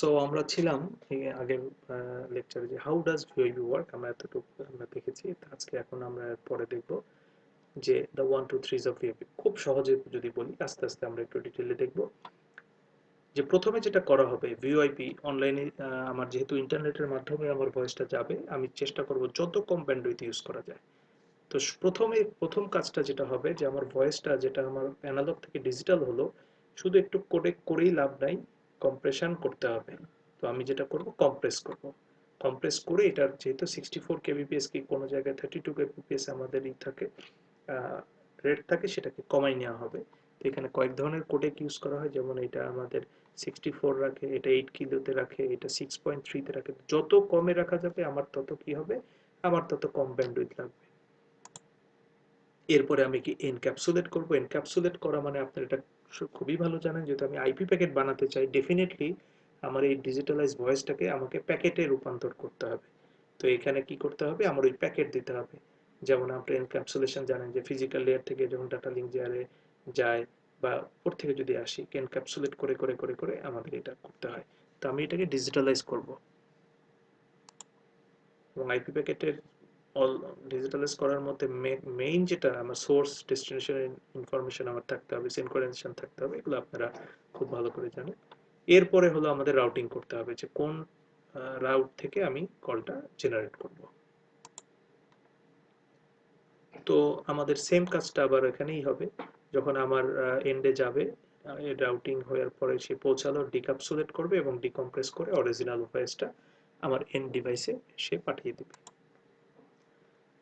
So আমরা ছিলাম এই আগের লেকচারে যে হাউ ডাজ ভিওআইপি ওয়ার্ক আমরা এতটুকু আমরা দেখেছি। আজকে এখন আমরা পরে দেখব যে দ্য 1 2 3 অফ ভিওআইপি। খুব সহজে যদি বলি, আস্তে আস্তে আমরা একটু ডিটেইলে দেখব। যে প্রথমে যেটা করা হবে, ভিওআইপি অনলাইনে আমার যেহেতু ইন্টারনেটের মাধ্যমে আমার ভয়েসটা যাবে, আমি চেষ্টা করব যত কম ব্যান্ডউইথ ইউজ করা যায়। তো প্রথম কাজটা যেটা হবে যে আমার ভয়েসটা যেটা আমার অ্যানালগ থেকে ডিজিটাল হলো, শুধু একটু কোডেক করেই লাভ নাই, কম্প্রেশন করতে হবে। তো আমি যেটা করব, কম্প্রেস করব। কম্প্রেস করে এটার যেহেতু 64 কেবিপিএস কি কোনো জায়গায় 32 কেবিপিএস আমাদের থাকে, রেট থাকে, সেটাকে কমাই নেওয়া হবে। তো এখানে কয়েক ধরনের কোডেক ইউজ করা হয়, যেমন এটা আমাদের 64 রাখে, এটা 8 কিলোতে রাখে, এটা 6.3 তে রাখে। যত কমে রাখা যাবে আমার তত কি হবে, আমার তত কম ব্যান্ডউইথ লাগবে। এরপরে আমি কি এনক্যাপসুলেট করব। এনক্যাপসুলেট করা মানে আপনারা এটা খুবই ভালো জানেন, যেহেতু আমি আইপি প্যাকেট বানাতে চাই, ডেফিনেটলি আমার এই ডিজিটালাইজ ভয়েসটাকে আমাকে প্যাকেটে রূপান্তর করতে হবে। তো এখানে কি করতে হবে, আমার ওই প্যাকেট দিতে হবে। যেমন আপনি এনক্যাপসুলেশন জানেন যে ফিজিক্যাল লেয়ার থেকে যখন ডাটা লিঙ্ক লেয়ারে যায় বা উপর থেকে যদি আসি, এনক্যাপসুলেট করে করে করে করে আমাদের এটা করতে হয়। তো আমি এটাকে ডিজিটালাইজ করব এবং আইপি প্যাকেটের অল ডিজিটালাইজ করার মধ্যে মেইন যেটা আমার সোর্স ডেস্টিনেশন ইনফরমেশন আমার থাকতে হবে, সিনক্রোনাইজেশন থাকতে হবে, এগুলো আপনারা খুব ভালো করে জানেন। এরপরে হলো আমাদের রাউটিং করতে হবে, যে কোন রাউট থেকে আমি কলটা জেনারেট করব। তো আমাদের সেম কাজটা আবার এখানেই হবে। যখন আমার এন্ডে যাবে, রাউটিং হওয়ার পরে সে পৌঁছালো, ডিক্যাপসুলেট করবে এবং ডিকম্প্রেস করে অরিজিনাল ভয়েসটা আমার এন্ড ডিভাইসে সে পাঠিয়ে দেবে।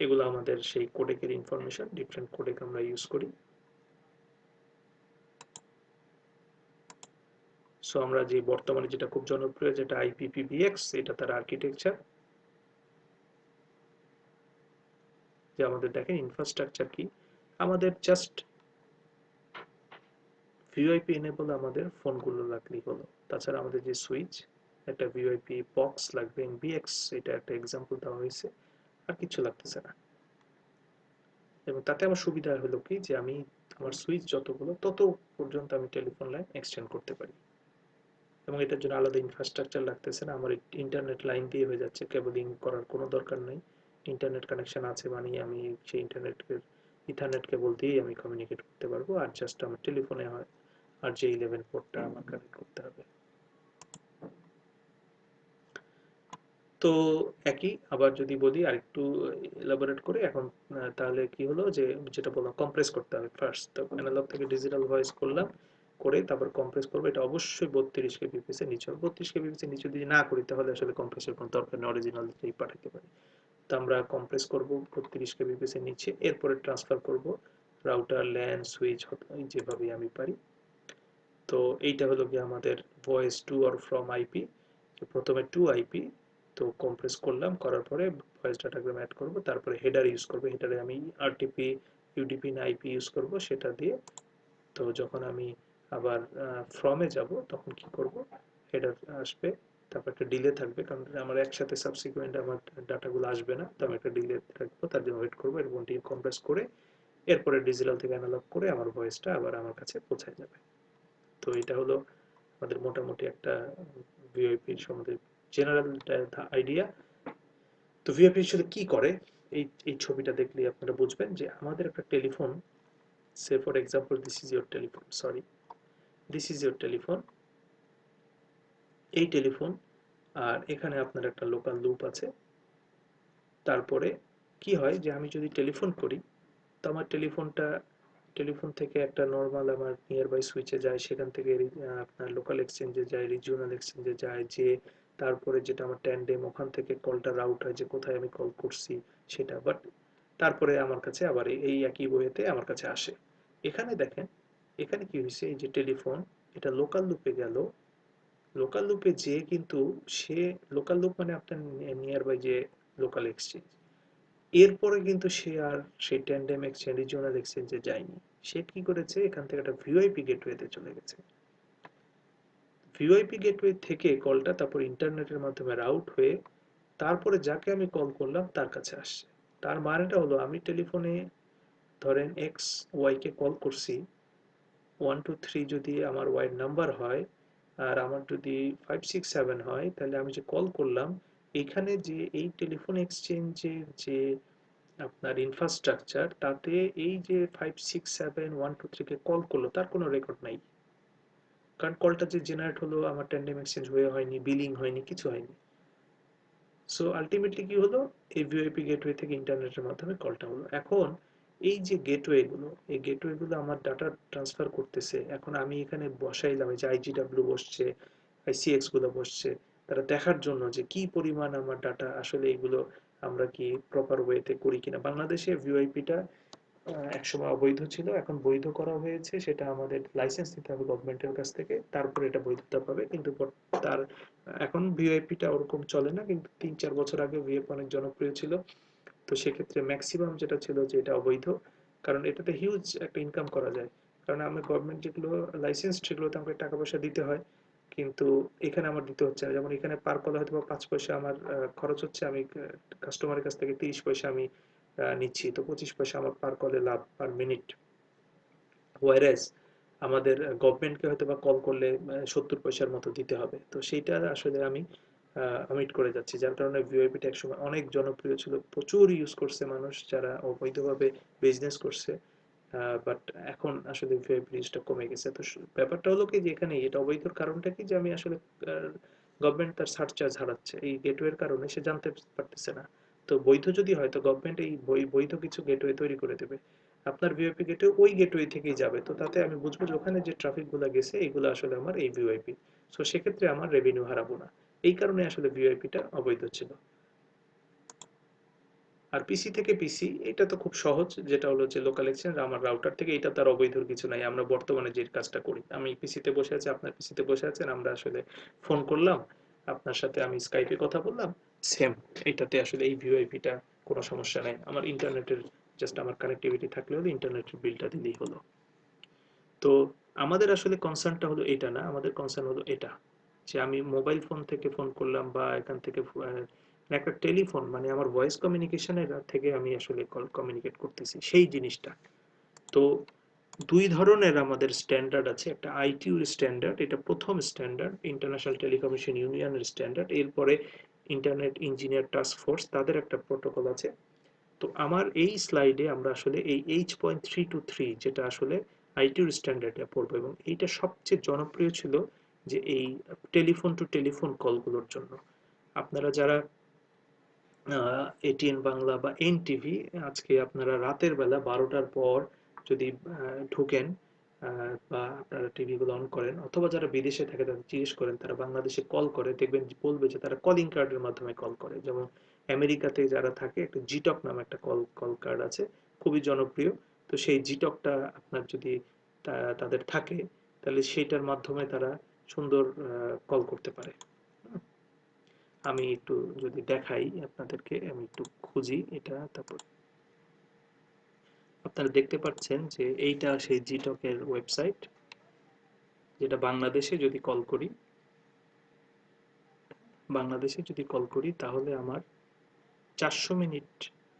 এগুলো আমাদের সেই কোডেকের ইনফরমেশন, ডিফারেন্ট কোডেক আমরা ইউজ করি। সো আমরা যে বর্তমানে যেটা খুব জনপ্রিয়, যেটা আইপিপিবিএক্স, এটা তার আর্কিটেকচার। যে আমাদের দেখেন ইনফ্রাস্ট্রাকচার কি, আমাদের জাস্ট ভিওআইপি এনেবল আমাদের ফোনগুলো লাগলেই হলো। তাছাড়া আমাদের যে সুইচ, একটা ভিওআইপি বক্স লাগবে, এনবিএক্স, এটা একটা এক্সাম্পল দেওয়া হয়েছে, আর কিছু লাগতেছে না। এবং তাতে আমার সুবিধা হলো কি, যে আমি আমার সুইচ যতগুলো তত পর্যন্ত আমি টেলিফোন লাইন এক্সটেন্ড করতে পারি, এবং এটার জন্য আলাদা ইনফ্রাস্ট্রাকচার লাগতেছে না। আমার ইন্টারনেট লাইন দিয়ে হয়ে যাচ্ছে, কেবলিং করার কোনো দরকার নেই। ইন্টারনেট কানেকশন আছে মানে আমি সেই ইন্টারনেটকে ইথারনেট কেবল দিয়েই আমি কমিউনিকেট করতে পারবো, আর জাস্ট আমার টেলিফোনে হয় আর যে 11 পোর্টটা আমার কানেক্ট করতে হবে। তো একই আবার যদি বলি আর একটু এলাবোরেট করে এখন, তাহলে কি হলো, যে যেটা বললাম কম্প্রেস করতে হবে ফার্স্ট। তো অ্যানালগ থেকে ডিজিটাল ভয়েস করলাম, করে তারপর কম্প্রেস করবো। এটা অবশ্যই 32 কেবিপিএস এর নিচে হবে। 32 কেবিপিএস এর নিচে যদি না করি তাহলে আসলে কম্প্রেসের কোনো দরকার নেই, অরিজিনালটাই পাঠাতে পারি। তো আমরা কম্প্রেস করব 32 কেবিপিএস এর নিচে, এরপরে ট্রান্সফার করব রাউটার, ল্যান, সুইচ, যেভাবে আমি পারি। তো এইটা হলো কি আমাদের voice to or from IP. প্রথমে টু আইপি, তো কম্প্রেস করলাম, করার পরে ভয়েস ডাটাগ্রাম অ্যাড করব, তারপরে হেডার ইউজ করব। হেডারে আমি আরটিপি, ইউডিপি না আইপি ইউজ করব, সেটা দিয়ে। তো যখন আমি আবার ফ্রমে যাব তখন কি করব, হেডার আসবে, তারপর একটা ডিলে থাকবে, কারণ আমার একসাথে সাবসিকুয়েন্ট আমার ডাটাগুলো আসবে না, তো আমি একটা ডিলে রাখবো, তার জন্য ওয়েট করবো, এরকম কম্প্রেস করে এরপরে ডিজিটাল থেকে অ্যানালগ করে আমার ভয়েসটা আবার আমার কাছে পৌঁছায় যাবে। তো এটা হলো আমাদের মোটামুটি একটা ভিওআইপির সম্বন্ধে জেনারেল আইডিয়া। তো ভিওআইপি আসলে কি করে, এই এই ছবিটা দেখলে আপনারা বুঝবেন যে আমাদের একটা telephone, say for example this is your telephone, sorry, this is your telephone, এই টেলিফোন, আর এখানে আপনার একটা লোকাল লুপ আছে। তারপরে কি হয়, যে আমি যদি টেলিফোন করি, তো আমার টেলিফোন থেকে একটা নর্মাল আমার নিয়ার বাই সুইচে যায়, সেখান থেকে আপনার লোকাল এক্সচেঞ্জে যায়, রিজিওনাল এক্সচেঞ্জে যায়, যে তারপরে যেটা আমার ট্যান্ডেম, ওখান থেকে কলটা রাউট হয় যে কোথায় আমি কল করছি সেটা, বাট তারপরে আমার কাছে আবার এই একই ওয়েতে আমার কাছে আসে। এখানে দেখেন, এখানে কি হয়েছে, এই যে টেলিফোন, এটা লোকাল লুপে গেল, লোকাল লুপে যে কিন্তু সে, লোকাল লুপ মানে আপনার নিয়ার বাই যে লোকাল এক্সচেঞ্জ, এরপরে কিন্তু সে আর সেই ট্যান্ডেম এক্সচেঞ্জ, রিজিওনাল এক্সচেঞ্জে যায়নি। সে কি করেছে, এখান থেকে একটা ভিওআইপি গেটওয়েতে চলে গেছে। ভিওআইপি গেটওয়ে থেকে কলটা তারপর ইন্টারনেটের মাধ্যমে রাউট হয়ে তারপরে যাকে আমি কল করলাম তার কাছে আসছে। তার মানেটা হলো, আমি টেলিফোনে ধরেন এক্স ওয়াই কে কল করছি, 1 2 3 যদি আমার ওয়াইড নাম্বার হয়, আর আমার যদি 567 হয় তাহলে আমি যে কল করলাম এখানে যে এই টেলিফোন এক্সচেঞ্জের যে আপনার ইনফ্রাস্ট্রাকচার তাতে এই যে 567 123 কে কল করলো তার কোনো রেকর্ড নাই, কারণ কলটা যে জেনারেট হলো আমার ট্যান্ডেম এক্সচেঞ্জ হয়ে হয়নি, বিলিং হয়নি, কিছু হয়নি। সো আলটিমেটলি কি হলো, এই ভিওআইপি গেটওয়ে থেকে ইন্টারনেটের মাধ্যমে কলটা হলো। এখন এই যে গেটওয়েগুলো, এই গেটওয়েগুলো আমার ডাটা ট্রান্সফার করতেছে। এখন আমি এখানে বসাইলাম এই যে আইজিডাব্লিউ বসছে, আইসিএক্স গুলো বসছে, তারা দেখার জন্য যে কি পরিমাণ আমার ডাটা আসলে এগুলো আমরা কি প্রপার ওয়েতে করি কিনা। বাংলাদেশে ভিওআইপিটা একসময় অবৈধ ছিল, এখন বৈধ করা হয়েছে। সেটা আমাদের লাইসেন্স নিতে হবে গভর্নমেন্টের কাছ থেকে, তারপরে এটা বৈধতা পাবে। কিন্তু তার এখন ভিওআইপিটা ওরকম চলে না, কিন্তু 3-4 বছর আগে ভিওআইপি অনেক জনপ্রিয় ছিল। তো সেক্ষেত্রে ম্যাক্সিমাম যেটা ছিল যে এটা অবৈধ, কারণ এটাতে হিউজ একটা ইনকাম করা যায়। কারণ আমি গভর্নমেন্ট যেগুলো লাইসেন্স সেগুলোতে আমাকে টাকা পয়সা দিতে হয়, কিন্তু এখানে আমার দিতে হচ্ছে না। যেমন এখানে পার কলে হয়তো 5 পয়সা আমার খরচ হচ্ছে, আমি কাস্টমারের কাছ থেকে 30 পয়সা আমি নিচ্ছি, তো 25 পয়সা আমার পার কলে লাভ পার মিনিট। ওয়ারেস আমাদের গভর্নমেন্টকে হয়তো বা কল করলে 70 পয়সার মতো দিতে হবে। তো সেইটা আসলে আমি অমিট করে যাচ্ছি, যার কারণে ভিওআইপিটা একসময় অনেক জনপ্রিয় ছিল, প্রচুর ইউজ করছে মানুষ যারা অবৈধভাবে বিজনেস করছে। বাট এখন আসলে ভিওআইপি ইউজটা কমে গেছে। তো ব্যাপারটা হলো কি যে এখানে এটা অবৈধর কারণটা কি, যে আমি আসলে গভর্নমেন্ট তার সারচার্জ হারাচ্ছে এই গেটওয়ের কারণে, সে জানতে পারতেছে না। তো বৈধ যদি হয় তো গভর্নমেন্ট এই বৈধ কিছু গেটওয়ে তৈরি করে দেবে, আপনার ভিওআইপি গেটওয়ে ওই গেটওয়ে থেকেই যাবে। তো তাতে আমি বুঝবো যে ওখানে যে ট্রাফিকগুলো গেছে এগুলো আসলে আমার এই ভিওআইপি। সো সেক্ষেত্রে আমার রেভিনিউ হারাবো না। এই কারণে আসলে ভিওআইপিটা অবৈধ ছিল। আর পিসি থেকে পিসি এটা তো খুব সহজ, যেটা হলো যে লোকাল এক্সচেঞ্জ আমার রাউটার থেকে, এটা তার অবৈধর কিছু নাই। আমরা বর্তমানে যে কাজটা করি, আমি পিসিতে বসে আছি, আপনার পিসিতে বসে আছেন, আমরা আসলে ফোন করলাম, আপনার সাথে আমি স্কাইপে কথা বললাম, সেম। এটাতে আসলে এই ভিওআইপিটা কোনো সমস্যা নাই। আমার ইন্টারনেটের জাস্ট আমার কানেক্টিভিটি থাকলে হলো, ইন্টারনেটের বিলটা দিলেই হলো। তো আমাদের আসলে কনসার্নটা হলো এটা না, আমাদের কনসার্ন হলো এটা, যে আমি মোবাইল ফোন থেকে ফোন করলাম বা এখান থেকে একটা টেলিফোন মানে আমার ভয়েস কমিউনিকেশনের থেকে আমি আসলে কল কমিউনিকেট করতেছি সেই জিনিসটা। তো দুই ধরনের আমাদের স্ট্যান্ডার্ড আছে, একটা আইটিইউর স্ট্যান্ডার্ড, এটা প্রথম স্ট্যান্ডার্ড, ইন্টারন্যাশনাল টেলিকমিউনিকেশন ইউনিয়নের স্ট্যান্ডার্ড। এরপরে ইন্টারনেট ইঞ্জিনিয়ার টাস্ক ফোর্স, তাদের একটা প্রোটোকল আছে। তো আমার এই স্লাইডে আমরা আসলে এই H.323 যেটা আসলে আইটির স্ট্যান্ডার্ডে পড়বো, এবং এইটা সবচেয়ে জনপ্রিয় ছিল যে এই টেলিফোন টু টেলিফোন কলগুলোর জন্য। আপনারা যারা এটিএন বাংলা বা এনটিভি, আজকে আপনারা রাতের বেলা 12টার পর যদি ঢুকেন বা আপনারা টিভিগুলো অন করেন, অথবা যারা বিদেশে থাকে তাদের জিজ্ঞেস করেন, তারা বাংলাদেশে কল করে দেখবেন বলবে যে তারা কলিং কার্ডের মাধ্যমে কল করে। যেমন আমেরিকাতে যারা থাকে একটা জিটক নামে একটা কল কল কার্ড আছে, খুবই জনপ্রিয়। তো সেই জিটকটা আপনার যদি তাদের থাকে, তাহলে সেইটার মাধ্যমে তারা সুন্দর কল করতে পারে। আমি একটু যদি দেখাই আপনাদেরকে, আমি একটু খুঁজি এটা, তারপর আপনারা দেখতে পাচ্ছেন যে এইটা সেই জিটকের ওয়েবসাইট, যেটা বাংলাদেশে যদি কল করি, বাংলাদেশে যদি কল করি তাহলে আমার 400 মিনিট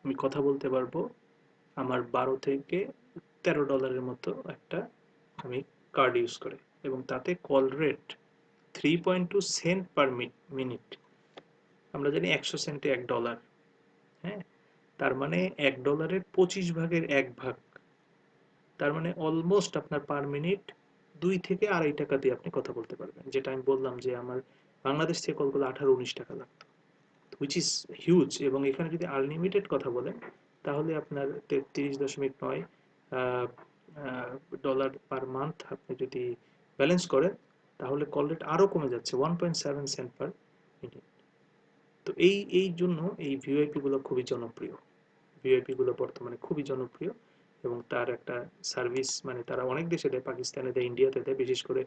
আমি কথা বলতে পারবো, আমার 12 থেকে 13 ডলারের মতো একটা আমি কার্ড ইউজ করে, এবং তাতে call rate 3.2 Saint per minute. আমরা জানি 100 সেন্টে $1। হ্যাঁ, তার মানে $1 25 ভাগের 1 ভাগ, তার মানে অলমোস্ট আপনার পার মিনিট 2 থেকে 2.5 টাকা দিয়ে আপনি কথা বলতে পারবেন। যেটা আমি বললাম যে আমার বাংলাদেশ থেকে কল করলে 18-19 টাকা লাগতো, হুইচ ইজ হিউজ। এবং এখানে যদি আনলিমিটেড কথা বলেন তাহলে আপনার 33.9 ডলার পার মান্থ আপনি যদি ব্যালেন্স করেন, তাহলে কল রেট আরও কমে যাচ্ছে 1.7 সেন্ট পার মিনিট। তো এই জন্য এই ভিওআইপি গুলো খুবই জনপ্রিয়, ভিওআইপি গুলো বর্তমানে খুবই জনপ্রিয়। এবং তার একটা সার্ভিস মানে তারা অনেক দেশে দেয়, পাকিস্তানে দেয়, ইন্ডিয়াতে দেয়, বিশেষ করে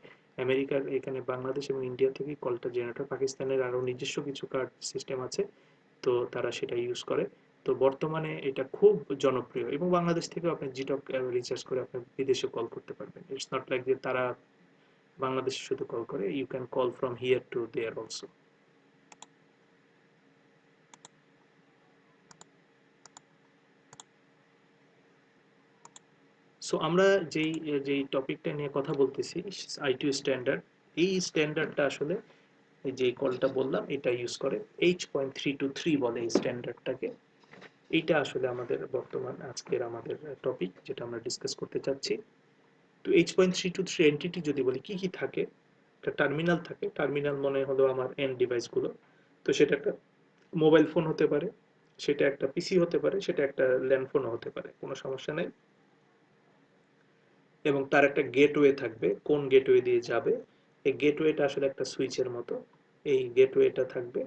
আমেরিকার এখানে বাংলাদেশ এবং ইন্ডিয়া থেকেই কলটা জেনারেট হয়। পাকিস্তানের আরও নিজস্ব কিছু কার্ড সিস্টেম আছে, তো তারা সেটা ইউজ করে। তো বর্তমানে এটা খুব জনপ্রিয়, এবং বাংলাদেশ থেকেও আপনি জিটক রিচার্জ করে আপনি বিদেশে কল করতে পারবেন। ইটস নট লাইক যে তারা বাংলাদেশে শুধু কল করে, you can call from here to there also. So আমরা যেই যেই টপিকটা নিয়ে কথা বলতেছি, আইটিইউ স্ট্যান্ডার্ড, এই স্ট্যান্ডার্ডটা আসলে এই যে কলটা বললাম এটা ইউজ করে, H.323 বলে এই স্ট্যান্ডার্ডটাকে। এইটা আসলে আমাদের বর্তমান আজকের আমাদের টপিক, যেটা আমরা ডিসকাস করতে চাচ্ছি। তো H.323 এন্টিটি যদি বলি কি কি থাকে, একটা টার্মিনাল থাকে। টার্মিনাল মনে হলো আমার এন্ড ডিভাইসগুলো। তো সেটা একটা মোবাইল ফোন হতে পারে, সেটা একটা পিসি হতে পারে, সেটা একটা ল্যান্ডফোনও হতে পারে, কোনো সমস্যা নেই। এবং তার একটা গেটওয়ে থাকবে, কোন গেটওয়ে দিয়ে যাবে। এই গেটওয়েটা আসলে একটা সুইচের মতো, এই গেটওয়েটা থাকবে।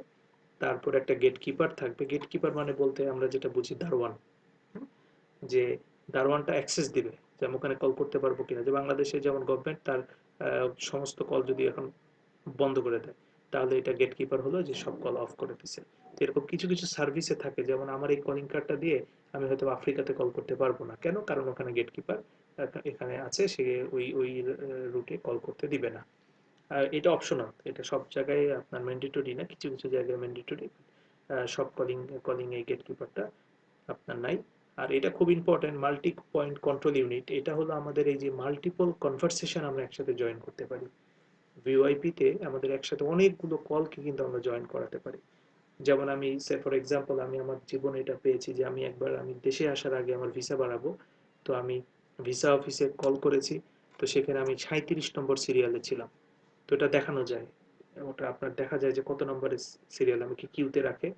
তারপর একটা গেটকিপার থাকবে। গেটকিপার মানে বলতে আমরা যেটা বুঝি দারোয়ান, যে দারোয়ানটা অ্যাক্সেস দিবে যে আমি ওখানে কল করতে পারবো কিনা। যে বাংলাদেশে যেমন গভর্নমেন্ট তার সমস্ত কল যদি এখন বন্ধ করে দেয়, তাহলে এটা গেটকিপার হলো যে সব কল অফ করে দিছে। তো এরকম কিছু কিছু সার্ভিসে থাকে, যেমন আমার এই কলিং কার্ডটা দিয়ে আমি হয়তো আফ্রিকাতে কল করতে পারবো না। কেন? কারণ ওখানে গেটকিপার এখানে আছে, সে ওই ওই রুটে কল করতে দিবে না। আর এটা অপশনাল, এটা সব জায়গায় আপনার ম্যান্ডেটরি না, কিছু কিছু জায়গায় ম্যান্ডেটরি। সব কলিং এই গেটকিপারটা আপনার নাই। আর এটা খুব important, multi point control unit. এটা হলো আমাদের এই যে মাল্টিপল কনভারসেশন আমরা একসাথে জয়েন করতে পারি। ভিওআইপিতে আমাদের একসাথে অনেকগুলো কলকে কিন্তু আমরা জয়েন করাতে পারি। যেমন আমি সে ফর এক্সাম্পল আমি আমার জীবনে এটা পেয়েছি যে আমি একবার আমি দেশে আসার আগে আমার ভিসা বাড়াবো, তো আমি ভিসা অফিসে কল করেছি। তো সেখানে আমি 37 নম্বর সিরিয়ালে ছিলাম। তো এটা দেখানো যায়, ওটা আপনার দেখা যায় যে কত নম্বরের সিরিয়াল আমাকে কিউতে রাখে।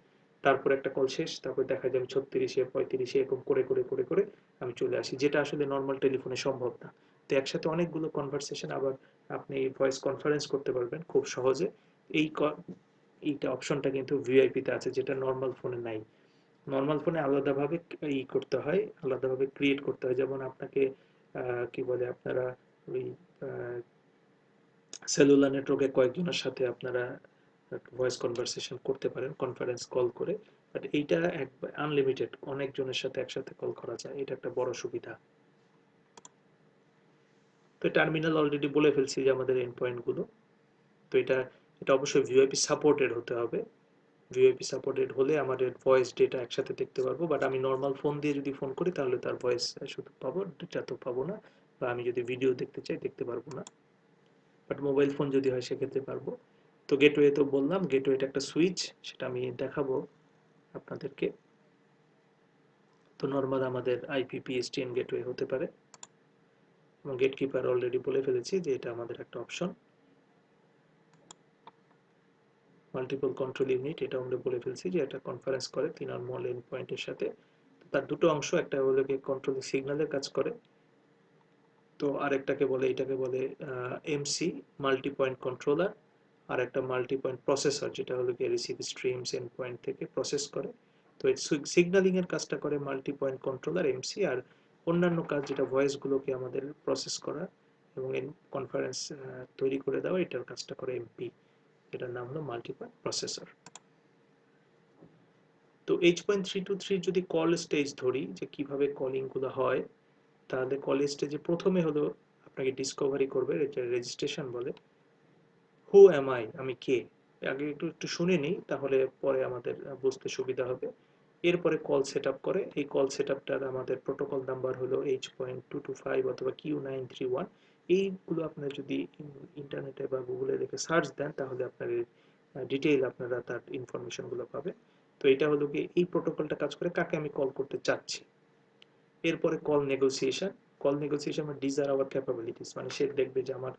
তারপর একটা কল শেষ, তারপর দেখা যায় আমি 36-এ 35-এ এরকম করে করে করে করে আমি চলে আসি, যেটা আসলে নর্মাল টেলিফোনে সম্ভব না। তো একসাথে অনেকগুলো কনভারসেশন আবার আপনি ভয়েস কনফারেন্স করতে পারবেন খুব সহজে। এই এইটা অপশনটা কিন্তু ভিআইপিতে আছে, যেটা নর্মাল ফোনে নাই। নর্মাল ফোনে আলাদাভাবে করতে হয়, আলাদাভাবে ক্রিয়েট করতে হয়। যেমন আপনাকে কি বলে আপনারা ওই সেলুলার নেটওয়ার্কে কয়েকজনের সাথে আপনারা ভয়েস কনভারসেশন করতে পারেন কনফারেন্স কল করে। বাট এইটা একবার আনলিমিটেড, অনেকজনের সাথে একসাথে কল করা যায়, এটা একটা বড় সুবিধা। তো টার্মিনাল অলরেডি বলে ফেলছি যে আমাদের এন্ড পয়েন্টগুলো। তো এটা এটা অবশ্যই ভিওআইপি সাপোর্টেড হতে হবে। ভিওআইপি সাপোর্টেড হলে আমাদের ভয়েস ডেটা একসাথে দেখতে পারবো। বাট আমি নর্মাল ফোন দিয়ে যদি ফোন করি তাহলে তার ভয়েস শুধু পাবো, ডেটা তো পাবো না। বা আমি যদি ভিডিও দেখতে চাই দেখতে পারবো না। বাট মোবাইল ফোন যদি হয় সেক্ষেত্রে পারবো। তো গেটওয়ে তো বললাম, গেটওয়েটা একটা সুইচ, সেটা আমি দেখাবো আপনাদেরকে। তো নর্মাল আমাদের আইপি পিএসটিএন গেটওয়ে হতে পারে, এবং গেটকিপার অলরেডি বলে ফেলেছি যে এটা আমাদের একটা অপশন। মাল্টিপল কন্ট্রোল ইউনিট, এটা আমরা বলে ফেলছি যে এটা কনফারেন্স করে 3 নর্মাল এন্ড পয়েন্টের সাথে। তার দুটো অংশ, একটা হলো গিয়ে কন্ট্রোল সিগন্যালের কাজ করে, তো আরেকটাকে বলে, এটাকে বলে এমসি, মাল্টি পয়েন্ট কন্ট্রোলার। আর একটা মাল্টি পয়েন্ট প্রসেসর, যেটা হলো গিয়ে রিসিভ স্ট্রিমস এন্ড পয়েন্ট থেকে প্রসেস করে। তো এই সিগন্যালিং এর কাজটা করে মাল্টি পয়েন্ট কন্ট্রোলার এমসি। আর অন্যান্য কাজ যেটা ভয়েসগুলোকে আমাদের প্রসেস করা এবং কনফারেন্স তৈরি করে দেওয়া, এটার কাজটা করে এমপি, এটার নাম হলো মাল্টি পয়েন্ট প্রসেসর। তো H.323 যদি কল স্টেজ ধরি যে কিভাবে কলিং গুলো হয়, তাহলে কল স্টেজে প্রথমে হলো আপনাকে ডিসকভারি করবে, এটা রেজিস্ট্রেশন বলে। হু অ্যাম আই, আমি কে। আগে একটু একটু শুনে নিই, তাহলে পরে আমাদের বুঝতে সুবিধা হবে। এরপরে কল সেট আপ করে। এই কল সেট আপটার আমাদের প্রোটোকল নাম্বার হলো H.225 অথবা Q931। এইগুলো আপনার যদি ইন্টারনেটে বা গুগলে লিখে সার্চ দেন তাহলে আপনার ডিটেইল আপনারা তার ইনফরমেশনগুলো পাবেন। তো এটা হলো কি, এই প্রোটোকলটা কাজ করে কাকে আমি কল করতে চাচ্ছি। এরপরে কল নেগোসিয়েশন। কল নেগোসিয়েশন মানে ডিজ আর আওয়ার ক্যাপাবিলিটিস, মানে সে দেখবে যে আমার